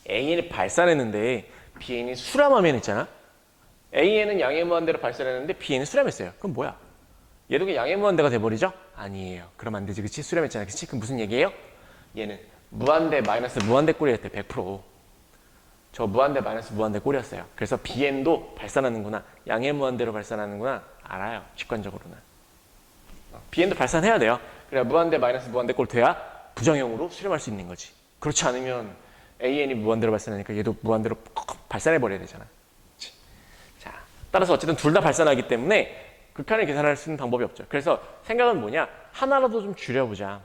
AN이 발산했는데 BN이 수렴하면 했잖아. AN은 양의 무한대로 발산했는데 BN이 수렴했어요. 그럼 뭐야? 얘도 그냥 양의 무한대가 돼버리죠? 아니에요. 그럼 안 되지. 그치? 수렴했잖아. 그치? 그럼 무슨 얘기예요? 얘는 무한대 마이너스 무한대 꼴이었대. 100%. 저 무한대 마이너스 무한대 꼴이었어요. 그래서 BN도 발산하는구나. 양의 무한대로 발산하는구나. 알아요. 직관적으로는. BN도 발산해야 돼요. 그래야 무한대 마이너스 무한대 꼴 돼야 부정형으로 수렴할 수 있는 거지. 그렇지 않으면 AN이 무한대로 발산하니까 얘도 무한대로 발산해버려야 되잖아. 그치? 자, 따라서 어쨌든 둘 다 발산하기 때문에 극한을 계산할 수 있는 방법이 없죠. 그래서 생각은 뭐냐? 하나라도 좀 줄여보자.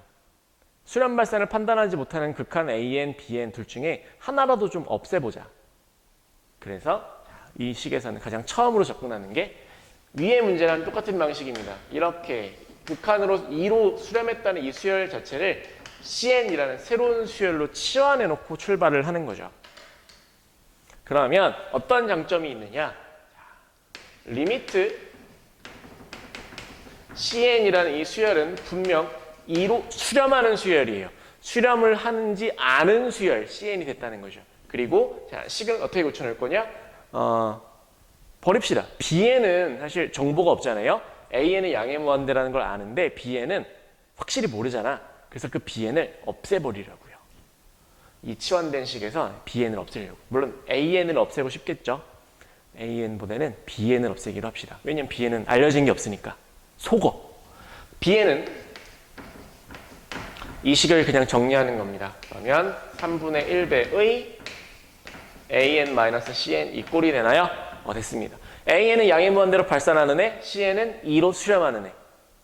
수렴 발산을 판단하지 못하는 극한 AN, BN 둘 중에 하나라도 좀 없애보자. 그래서 이 식에서는 가장 처음으로 접근하는 게 위의 문제랑 똑같은 방식입니다. 이렇게 극한으로 2로 수렴했다는 이 수열 자체를 CN이라는 새로운 수열로 치환해놓고 출발을 하는 거죠. 그러면 어떤 장점이 있느냐? 리미트 CN이라는 이 수열은 분명 2로 수렴하는 수열이에요. 수렴을 하는지 아는 수열, CN이 됐다는 거죠. 그리고 자, 식은 어떻게 고쳐낼 거냐? 버립시다. BN은 사실 정보가 없잖아요. AN은 양의 무한대라는 걸 아는데 BN은 확실히 모르잖아. 그래서 그 BN을 없애버리려고요. 이 치환된 식에서 BN을 없애려고. 물론 AN을 없애고 싶겠죠. AN보다는 BN을 없애기로 합시다. 왜냐면 BN은 알려진 게 없으니까. 속어. BN은 이 식을 그냥 정리하는 겁니다. 그러면 3분의 1배의 AN-CN 이 꼴이 되나요? 됐습니다. AN은 양의 무한대로 발산하는 애, CN은 2로 수렴하는 애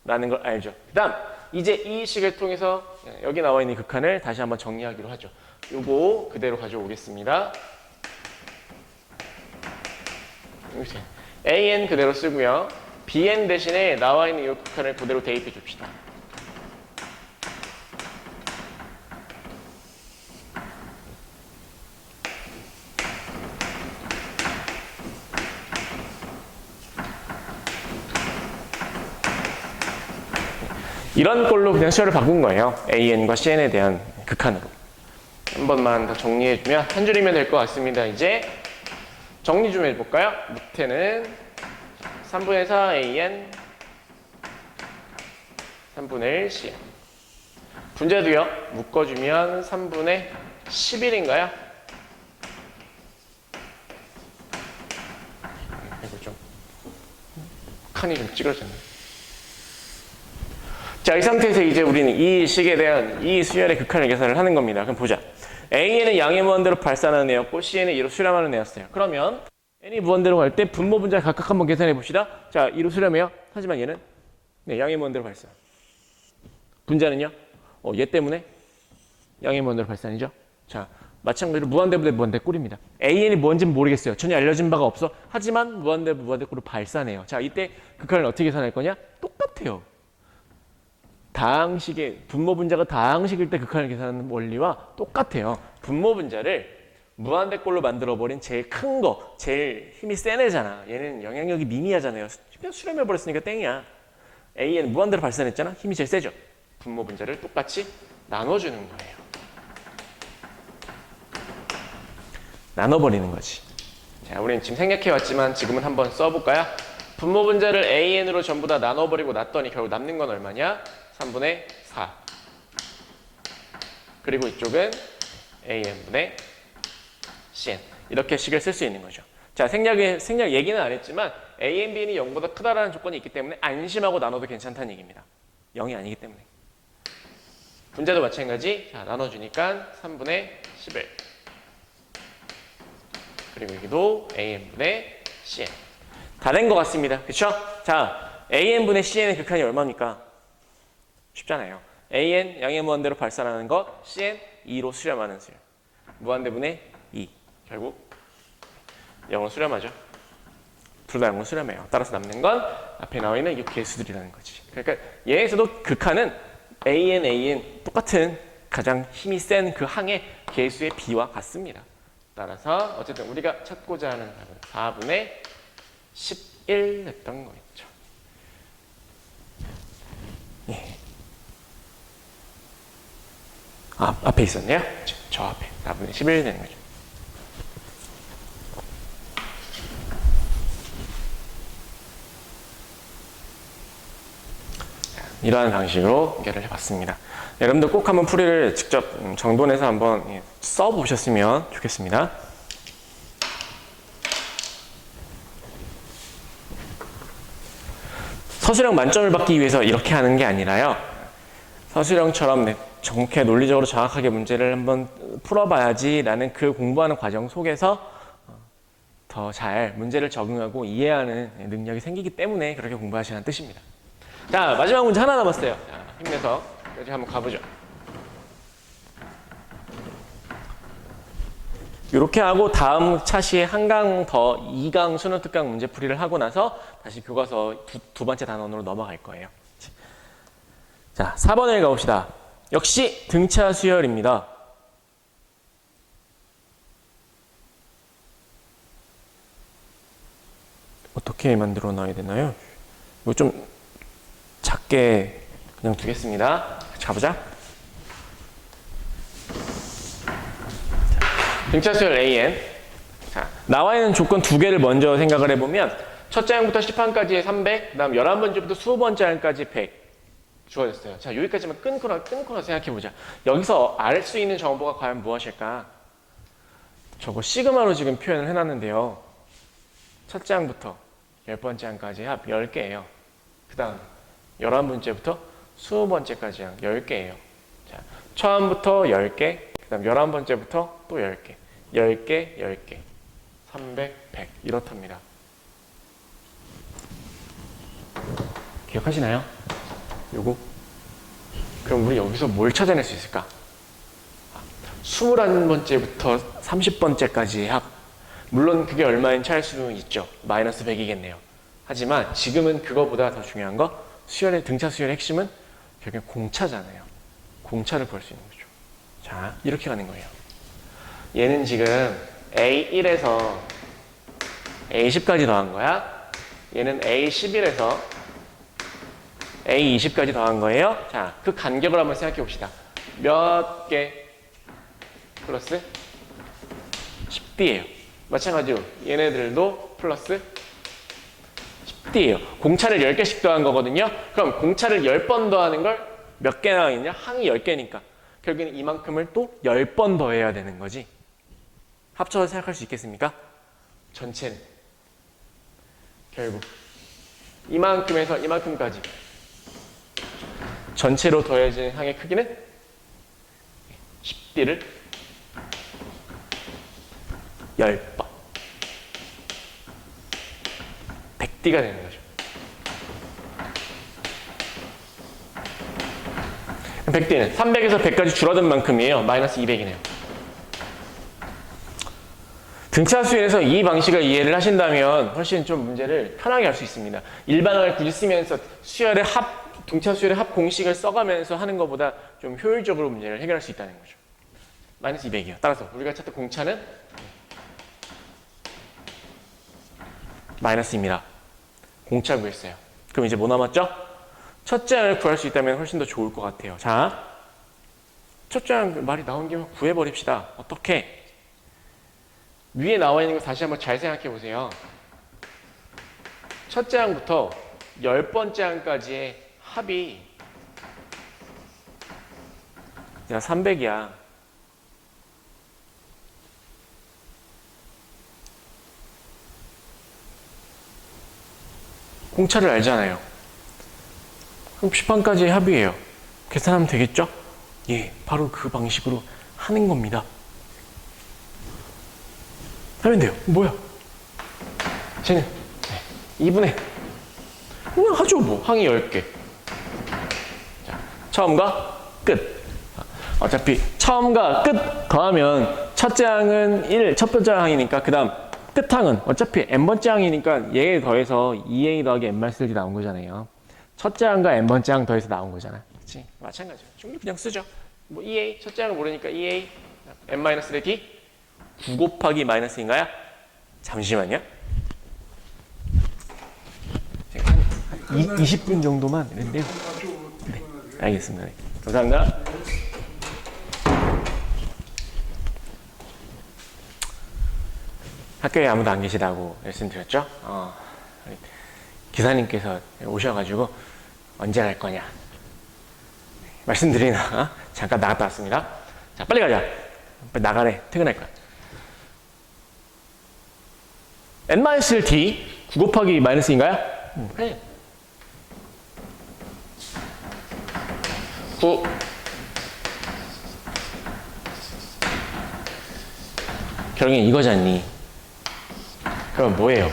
라는 걸 알죠. 그 다음 이제 이 식을 통해서 여기 나와 있는 극한을 다시 한번 정리하기로 하죠. 요거 그대로 가져오겠습니다. AN 그대로 쓰고요. BN 대신에 나와 있는 이 극한을 그대로 대입해 줍시다. 이런 꼴로 그냥 수열을 바꾼 거예요. AN과 CN에 대한 극한으로. 한 번만 더 정리해주면 한 줄이면 될 것 같습니다. 이제 정리 좀 해볼까요? 밑에는 3분의 4 AN 3분의 1 CN 분자도요. 묶어주면 3분의 11인가요? 이거 좀 칸이 좀 찌그러졌네. 자, 이 상태에서 이제 우리는 이 식에 대한 이 수열의 극한을 계산을 하는 겁니다. 그럼 보자. AN은 양의 무한대로 발산하는 애였고 CN은 2로 수렴하는 애였어요. 그러면 N이 무한대로 갈 때 분모 분자 각각 한번 계산해 봅시다. 자, 2로 수렴해요. 하지만 얘는 양의 무한대로 발산. 분자는요? 얘 때문에 양의 무한대로 발산이죠. 자, 마찬가지로 무한대분의 무한대 꼴입니다. AN이 뭔지는 모르겠어요. 전혀 알려진 바가 없어. 하지만 무한대 꼴을 발산해요. 자, 이때 극한을 어떻게 계산할 거냐? 똑같아요. 다항식의 분모 분자가 다항식일 때 극한을 계산하는 원리와 똑같아요. 분모 분자를 무한대꼴로 만들어버린 제일 큰 거, 제일 힘이 센 애잖아. 얘는 영향력이 미미하잖아요. 그냥 수렴해버렸으니까 땡이야. AN 무한대로 발산했잖아. 힘이 제일 세죠. 분모 분자를 똑같이 나눠주는 거예요. 나눠버리는 거지. 자, 우리는 지금 생략해왔지만 지금은 한번 써볼까요? 분모 분자를 AN으로 전부 다 나눠버리고 놨더니 결국 남는 건 얼마냐? 3분의 4. 그리고 이쪽은 AN분의 CN. 이렇게 식을 쓸 수 있는 거죠. 자, 생략 얘기는 안 했지만 A, B는 0보다 크다라는 조건이 있기 때문에 안심하고 나눠도 괜찮다는 얘기입니다. 0이 아니기 때문에. 분자도 마찬가지. 자, 나눠주니까 3분의 11. 그리고 여기도 AN분의 CN. 다 된 것 같습니다. 그쵸? 자, AN분의 CN의 극한이 얼마입니까? 쉽잖아요. AN 양의 무한대로 발산하는 것, CN 2로 수렴하는 수열. 무한대분의 2. 결국 0으로 수렴하죠. 둘 다 0으로 수렴해요. 따라서 남는 건 앞에 나와 있는 이 개수들이라는 거지. 그러니까 얘에서도 극한은 AN 똑같은 가장 힘이 센 그 항의 개수의 B와 같습니다. 따라서 어쨌든 우리가 찾고자 하는 답은 4분의 11 했던 거겠죠. 예. 앞에 있었네요. 저 앞에 4분의 11 되는 거죠. 이러한 방식으로 연결을 해봤습니다. 여러분들 꼭 한번 풀이를 직접 정돈해서 한번 써보셨으면 좋겠습니다. 서술형 만점을 받기 위해서 이렇게 하는 게 아니라요. 서술형처럼 정확하게 논리적으로 정확하게 문제를 한번 풀어봐야지 라는 그 공부하는 과정 속에서 더 잘 문제를 적응하고 이해하는 능력이 생기기 때문에 그렇게 공부하시라는 뜻입니다. 자, 마지막 문제 하나 남았어요. 자, 힘내서 여기 한번 가보죠. 이렇게 하고 다음 차시에 한 강 더 2강 수능 특강 문제 풀이를 하고 나서 다시 교과서 두 번째 단원으로 넘어갈 거예요. 자, 4번을 가봅시다. 역시 등차 수열입니다. 어떻게 만들어 놔야 되나요? 이거 좀 작게 그냥 두겠습니다. 같이 가보자. 등차 수열 AN. 자, 나와 있는 조건 두 개를 먼저 생각을 해보면 첫째 항부터 10항까지의 300, 그 다음 11번째부터 20번째 항까지 100 주어졌어요. 자, 여기까지만 끊고나 생각해보자. 여기서 알 수 있는 정보가 과연 무엇일까? 저거 시그마로 지금 표현을 해놨는데요. 첫째 항부터 10번째 항까지 합 10개예요. 그 다음 11번째부터 20번째까지 항 10개예요. 자, 처음부터 10개, 그 다음 11번째부터 또 10개. 10개, 10개. 300, 100. 이렇답니다. 기억하시나요? 요거? 그럼 우리 여기서 뭘 찾아낼 수 있을까? 21번째부터 30번째까지의 합. 물론 그게 얼마인 차일 수는 있죠. 마이너스 100이겠네요. 하지만 지금은 그거보다 더 중요한 거 수열의 등차 수열의 핵심은 결국엔 공차잖아요. 공차를 구할 수 있는 거죠. 자, 이렇게 가는 거예요. 얘는 지금 A1에서 A10까지 더한 거야. 얘는 A11에서 A20까지 더한 거예요. 자, 그 간격을 한번 생각해 봅시다. 몇 개 플러스 10D예요. 마찬가지로 얘네들도 플러스 10D예요. 공차를 10개씩 더한 거거든요. 그럼 공차를 10번 더하는 걸 몇 개 나와있냐? 항이 10개니까. 결국에는 이만큼을 또 10번 더해야 되는 거지. 합쳐서 생각할 수 있겠습니까? 전체는 결국 이만큼에서 이만큼까지 전체로 더해진 항의 크기는 10D를 10번 100D가 되는 거죠. 100D는 300에서 100까지 줄어든 만큼이에요. 마이너스 200이네요. 등차 수열에서 이 방식을 이해를 하신다면 훨씬 좀 문제를 편하게 할 수 있습니다. 일반항을 굳이 쓰면서 수열의 등차 수열의 합 공식을 써가면서 하는 것보다 좀 효율적으로 문제를 해결할 수 있다는 거죠. 마이너스 200이요. 따라서 우리가 찾던 공차는 마이너스입니다. 공차 구했어요. 그럼 이제 뭐 남았죠? 첫째 항을 구할 수 있다면 훨씬 더 좋을 것 같아요. 자, 첫째 항 말이 나온 김에 구해버립시다. 어떻게? 위에 나와 있는 거 다시 한번 잘 생각해 보세요. 첫째 항부터 10번째 항까지의 합이 300이야. 공차를 알잖아요. 그럼 10항까지의 합이에요. 계산하면 되겠죠? 예, 바로 그 방식으로 하는 겁니다. 하면 돼요. 뭐야? 쟤는 2분의 그냥 하죠 뭐. 항이 10개. 자, 처음과 끝. 어차피 처음과 끝 더하면 첫째 항은 1, 첫 번째 항이니까 그 다음 끝항은 어차피 n번째 항이니까 얘에 더해서 2a 더하기 n-1이 나온 거잖아요. 첫째 항과 n번째 항 더해서 나온 거잖아. 그치? 마찬가지로. 충분히 그냥 쓰죠. 뭐 2a, 첫째 항을 모르니까 2a, n-d 9 곱하기 마이너스인가요? 잠시만요. 20분 정도만 이랬는데요. 네, 알겠습니다. 네. 감사합니다. 학교에 아무도 안 계시다고 말씀드렸죠? 기사님께서 오셔가지고 언제 갈 거냐 말씀드리나 잠깐 나갔다 왔습니다. 자, 빨리 가자. 빨리 나가래. 퇴근할 거야. n-d 9 곱하기 마이너스인가요? 네. 9 결국엔 이거잖니. 그럼 뭐예요?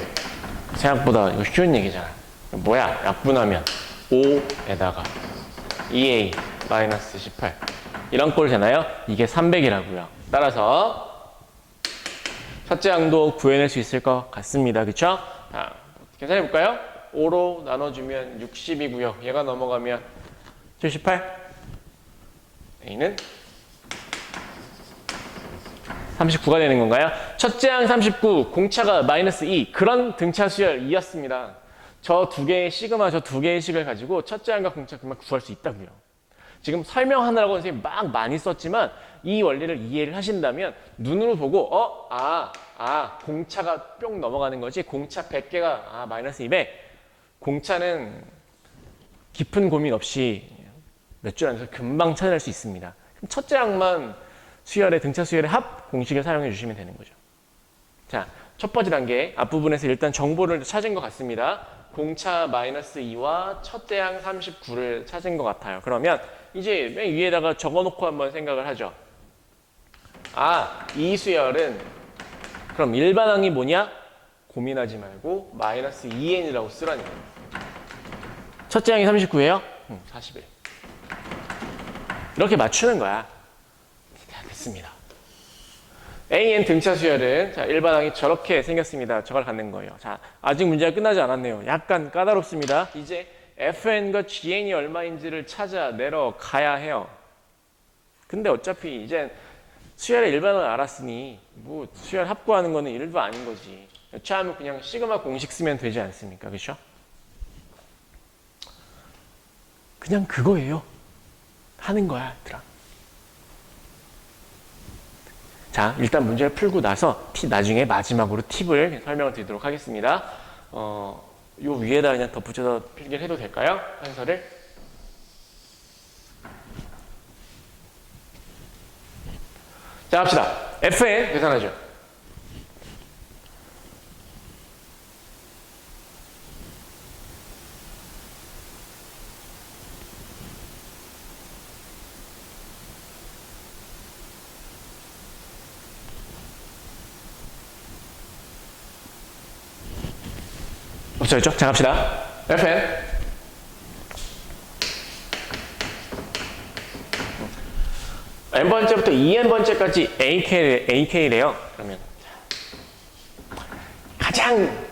생각보다 이거 쉬운 얘기잖아. 뭐야? 약분하면 5에다가 2a-18 이런 꼴 되나요? 이게 300이라고요. 따라서 첫째 항도 구해낼 수 있을 것 같습니다. 그쵸? 자, 계산해 볼까요? 5로 나눠주면 60이고요. 얘가 넘어가면 78. a는 39가 되는 건가요? 첫째 항 39, 공차가 마이너스 2. 그런 등차 수열 2였습니다. 저 두 개의 시그마, 저 두 개의 식을 가지고 첫째 항과 공차 그만 구할 수 있다고요. 지금 설명하느라고 선생님이 막 많이 썼지만 이 원리를 이해를 하신다면 눈으로 보고 공차가 뿅 넘어가는 거지. 공차 100개가 마이너스 200. 공차는 깊은 고민 없이 몇 줄 안에서 금방 찾아낼 수 있습니다. 그럼 첫째 항만 수열의 등차 수열의 합 공식을 사용해 주시면 되는 거죠. 자, 첫 번째 단계 앞부분에서 일단 정보를 찾은 것 같습니다. 공차 마이너스 2와 첫째 항 39를 찾은 것 같아요. 그러면 이제 맨 위에다가 적어놓고 한번 생각을 하죠. 이 수열은 그럼 일반항이 뭐냐? 고민하지 말고 마이너스 2n이라고 쓰라는 거예요. 첫째 항이 39예요? 41. 이렇게 맞추는 거야. 자, 됐습니다. AN 등차 수열은 자, 일반항이 저렇게 생겼습니다. 저걸 갖는 거예요. 자, 아직 문제가 끝나지 않았네요. 약간 까다롭습니다. 이제 FN과 GN이 얼마인지를 찾아 내려가야 해요. 근데 어차피 이제 수열의 일반항을 알았으니 뭐 수열 합구하는 거는 일도 아닌 거지. 여차하면 그냥 시그마 공식 쓰면 되지 않습니까? 그렇죠? 그냥 그거예요. 하는 거야, 얘들아. 자, 일단 문제를 풀고 나서 나중에 마지막으로 팁을 설명을 드리도록 하겠습니다. 요 위에다 그냥 덧붙여서 필기를 해도 될까요? 한서를. 자, 합시다. FN 계산하죠. 없어졌죠? 자, 갑시다. FN n번째부터 2n번째까지 AK래요. 그러면 가장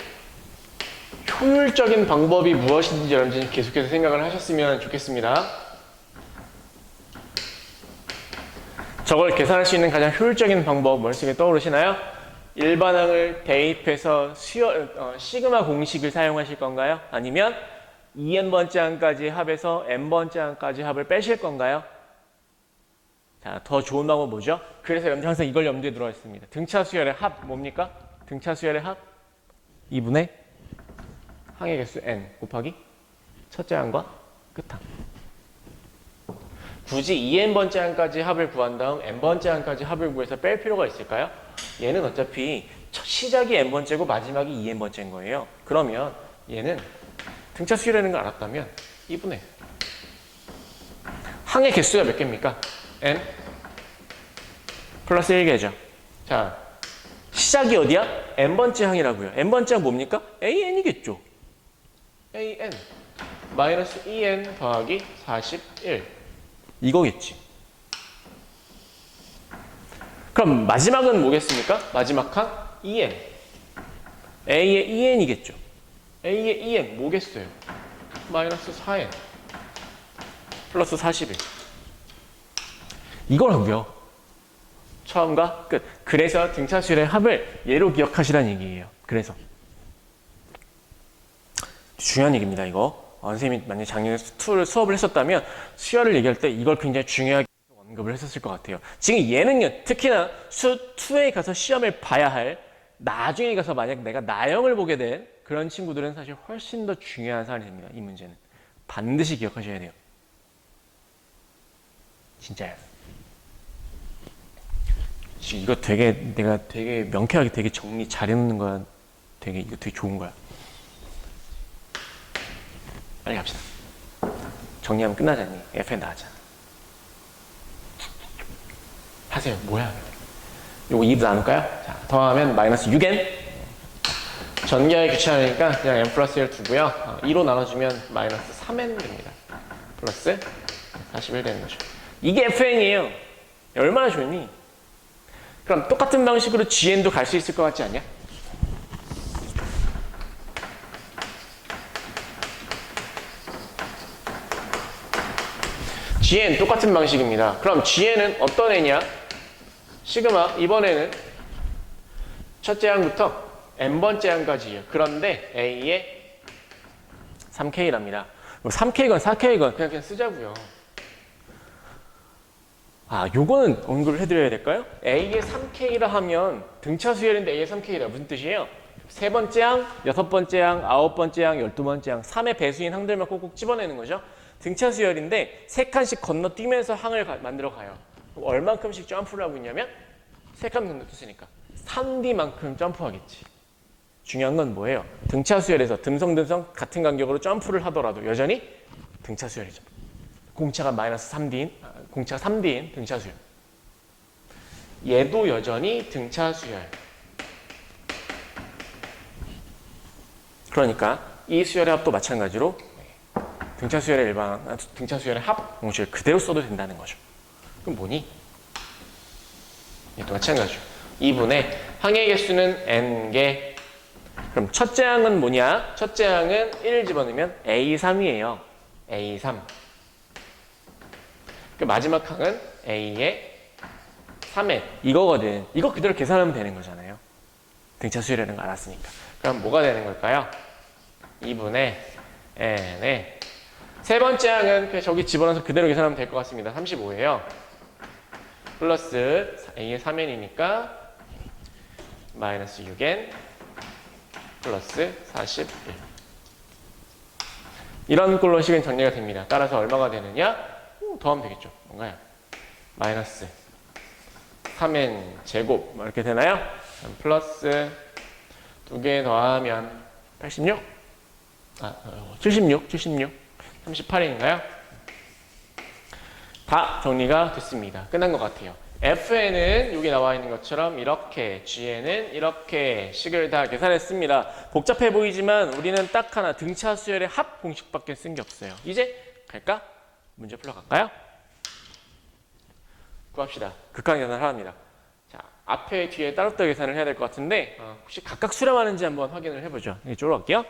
효율적인 방법이 무엇인지 여러분들 계속해서 생각을 하셨으면 좋겠습니다. 저걸 계산할 수 있는 가장 효율적인 방법 머릿속에 떠오르시나요? 일반항을 대입해서 시그마 공식을 사용하실 건가요? 아니면 2n번째 항까지 합해서 n번째 항까지 합을 빼실 건가요? 자, 더 좋은 방법은 뭐죠? 그래서 여러분들 항상 이걸 염두에 두어 있습니다. 등차 수열의 합 뭡니까? 등차 수열의 합 2분의 항의 개수 n 곱하기 첫째 항과 끝항. 굳이 2n번째 항까지 합을 구한 다음 n번째 항까지 합을 구해서 뺄 필요가 있을까요? 얘는 어차피 시작이 n번째고 마지막이 2n번째인 거예요. 그러면 얘는 등차 수열이라는 걸 알았다면 2분의 항의 개수가 몇 개입니까? n 플러스 1개죠. 자, 시작이 어디야? n번째 항이라고요. n번째 항 뭡니까? an이겠죠. an 마이너스 2n 더하기 41 이거겠지. 그럼 마지막은 뭐겠습니까? 마지막 항 2n a의 2n이겠죠. a의 2n 뭐겠어요? 마이너스 4n 플러스 41 이거라고요. 처음과 끝. 그래서 등차 수열의 합을 얘로 기억하시라는 얘기예요. 그래서 중요한 얘기입니다. 이거 선생님이 만약에 작년에 수업을 했었다면 수열을 얘기할 때 이걸 굉장히 중요하게 언급을 했었을 것 같아요. 지금 얘는요, 특히나 수2에 가서 시험을 봐야 할, 나중에 가서 만약 내가 나형을 보게 된 그런 친구들은 사실 훨씬 더 중요한 사안이 됩니다. 이 문제는 반드시 기억하셔야 돼요. 진짜요. 이거 내가 되게 명쾌하게 되게 정리 잘 해놓는 거야. 이거 되게 좋은 거야. 빨리 갑시다. 정리하면 끝나잖니. FN 나왔잖아. 하세요. 뭐야? 요거 2도 나눌까요? 자, 더하면 마이너스 6n. 전개하기 귀찮으니까 그냥 n 플러스 1 두고요. 2로 나눠주면 마이너스 3n 됩니다. 플러스 41 되는 거죠. 이게 FN이에요. 얼마나 좋니? 그럼 똑같은 방식으로 GN도 갈 수 있을 것 같지 않냐? GN 똑같은 방식입니다. 그럼 GN은 어떤 애냐? 시그마 이번에는 첫째 항부터 n번째 항까지예요. 그런데 A의 3K랍니다. 3K건 4K건 그냥 쓰자고요. 요거는 언급을 해드려야 될까요? A의 3K라 하면 등차 수열인데 A의 3K라 무슨 뜻이에요? 세 번째 항, 여섯 번째 항, 아홉 번째 항, 12번째 항, 3의 배수인 항들만 꼭꼭 집어내는 거죠. 등차 수열인데 세 칸씩 건너뛰면서 항을 만들어 가요. 얼만큼씩 점프를 하고 있냐면 세 칸 건너뛰으니까 3D만큼 점프하겠지. 중요한 건 뭐예요? 등차 수열에서 듬성듬성 같은 간격으로 점프를 하더라도 여전히 등차 수열이죠. 공차가 마이너스 3D인, 공차가 3D인 등차 수열. 얘도 여전히 등차 수열. 그러니까 이 수열의 합도 마찬가지로 등차 수열의 등차 수열의 합 공식을 그대로 써도 된다는 거죠. 그럼 뭐니? 얘도 마찬가지죠. 2분의 항의 개수는 n개. 그럼 첫째 항은 뭐냐? 첫째 항은 1을 집어넣으면 A3이에요. A3. 그 마지막 항은 A의 3에 이거거든. 이거 그대로 계산하면 되는 거잖아요. 등차 수열이라는 거 알았으니까. 그럼 뭐가 되는 걸까요? 2분의 n의 세 번째 항은 그냥 저기 집어넣어서 그대로 계산하면 될 것 같습니다. 35예요. 플러스 A의 3n이니까 마이너스 6n 플러스 41. 이런 꼴로 식은 정리가 됩니다. 따라서 얼마가 되느냐? 더하면 되겠죠. 뭔가요? 마이너스 3n 제곱 이렇게 되나요? 플러스 2개 더하면 86? 76? 38인가요? 다 정리가 됐습니다. 끝난 것 같아요. FN은 여기 나와 있는 것처럼 이렇게, GN은 이렇게 식을 다 계산했습니다. 복잡해 보이지만 우리는 딱 하나 등차 수열의 합 공식밖에 쓴 게 없어요. 이제 갈까? 문제 풀러 갈까요? 구합시다. 극한 계산을 하랍니다. 자, 앞에 뒤에 따로따로 계산을 해야 될 것 같은데 혹시 각각 수렴하는지 한번 확인을 해보죠. 이쪽으로 갈게요.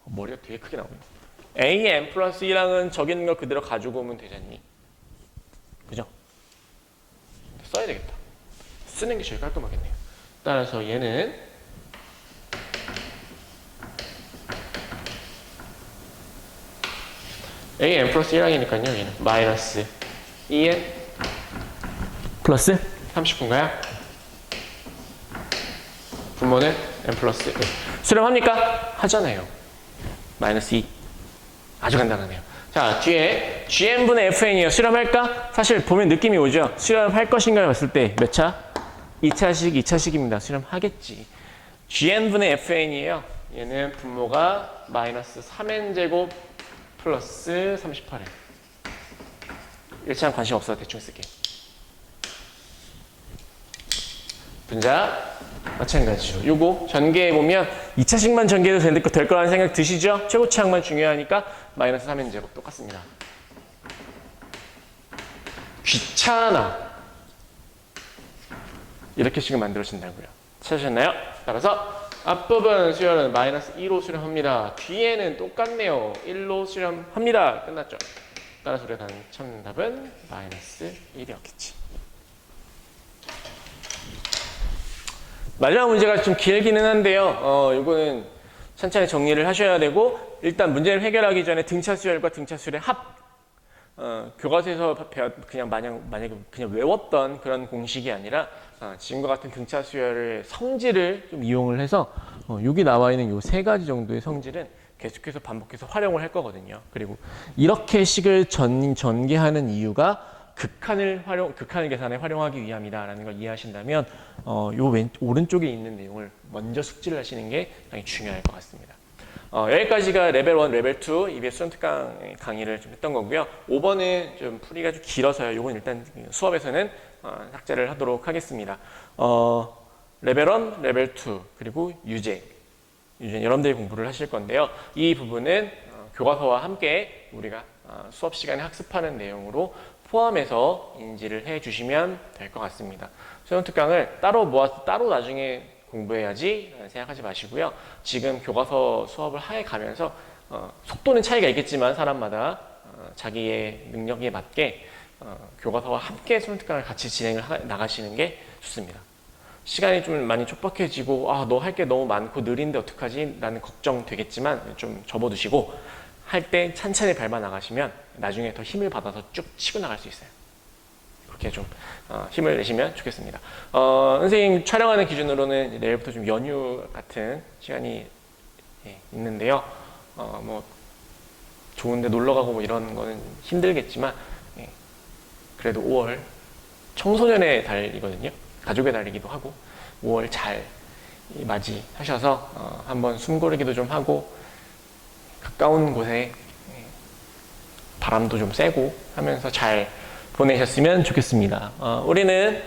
머리가 되게 크게 나오네. AM 플러스 1항은 저기 있는 걸 그대로 가지고 오면 되잖니. 그죠? 써야 되겠다. 쓰는 게 제일 깔끔하겠네요. 따라서 얘는 AM 플러스 1항이니까요. 얘는 마이너스 2n 플러스 39인가요? 분모는 n 플러스 1. 수렴합니까? 하잖아요. 마이너스 2. 아주 간단하네요. 자, 뒤에 GN분의 FN이에요. 수렴할까? 사실 보면 느낌이 오죠? 수렴할 것인가 봤을 때 몇 차? 2차식, 2차식입니다. 수렴하겠지. GN분의 FN이에요. 얘는 분모가 마이너스 3n제곱 플러스 38n. 일치랑 관심 없어서 대충 쓸게. 분자 마찬가지죠. 요거 전개해보면 2차식만 전개해도 될 거라는 생각 드시죠? 최고차항만 중요하니까 마이너스 3n제곱 똑같습니다. 귀찮아. 이렇게 식을 만들어진다고요. 찾으셨나요? 따라서 앞부분 수열은 마이너스 2로 수렴합니다. 뒤에는 똑같네요. 1로 수렴합니다. 끝났죠? 따라서 우리가 찾는 답은 마이너스 1이었겠지. 마지막 문제가 좀 길기는 한데요. 이거는 천천히 정리를 하셔야 되고, 일단 문제를 해결하기 전에 등차 수열과 등차 수열의 합. 교과서에서 그냥 만약에 그냥 외웠던 그런 공식이 아니라 지금과 같은 등차 수열의 성질을 좀 이용을 해서 여기 나와 있는 요 세 가지 정도의 성질은 계속해서 반복해서 활용을 할 거거든요. 그리고 이렇게 식을 전개하는 이유가 극한을 계산에 활용하기 위함이다라는 걸 이해하신다면 요 오른쪽에 있는 내용을 먼저 숙지를 하시는 게 굉장히 중요할 것 같습니다. 여기까지가 레벨 1, 레벨 2 EBS 수능특강 강의를 좀 했던 거고요. 5번은 좀 풀이가 좀 길어서요. 이건 일단 수업에서는 삭제를 하도록 하겠습니다. 레벨 1, 레벨 2 그리고 유제 여러분들이 공부를 하실 건데요. 이 부분은 교과서와 함께 우리가 수업 시간에 학습하는 내용으로 포함해서 인지를 해주시면 될 것 같습니다. 수능특강을 따로 모아서 따로 나중에 공부해야지 생각하지 마시고요. 지금 교과서 수업을 해 가면서 속도는 차이가 있겠지만 사람마다 자기의 능력에 맞게 교과서와 함께 수능특강을 같이 진행을 나가시는 게 좋습니다. 시간이 좀 많이 촉박해지고 너 할 게 너무 많고 느린데 어떡하지? 라는 걱정 되겠지만 좀 접어두시고 할 때 찬찬히 밟아 나가시면 나중에 더 힘을 받아서 쭉 치고 나갈 수 있어요. 그렇게 좀 힘을 내시면 좋겠습니다. 선생님 촬영하는 기준으로는 내일부터 좀 연휴 같은 시간이 있는데요. 뭐 좋은데 놀러 가고 뭐 이런 거는 힘들겠지만 그래도 5월 청소년의 달이거든요. 가족의 달이기도 하고 5월 잘 맞이하셔서 한번 숨 고르기도 좀 하고 가까운 곳에 바람도 좀 쐬고 하면서 잘 보내셨으면 좋겠습니다. 우리는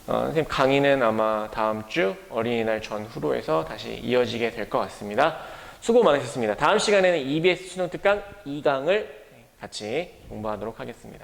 선생님 강의는 아마 다음 주 어린이날 전후로 해서 다시 이어지게 될 것 같습니다. 수고 많으셨습니다. 다음 시간에는 EBS 수능특강 2강을 같이 공부하도록 하겠습니다.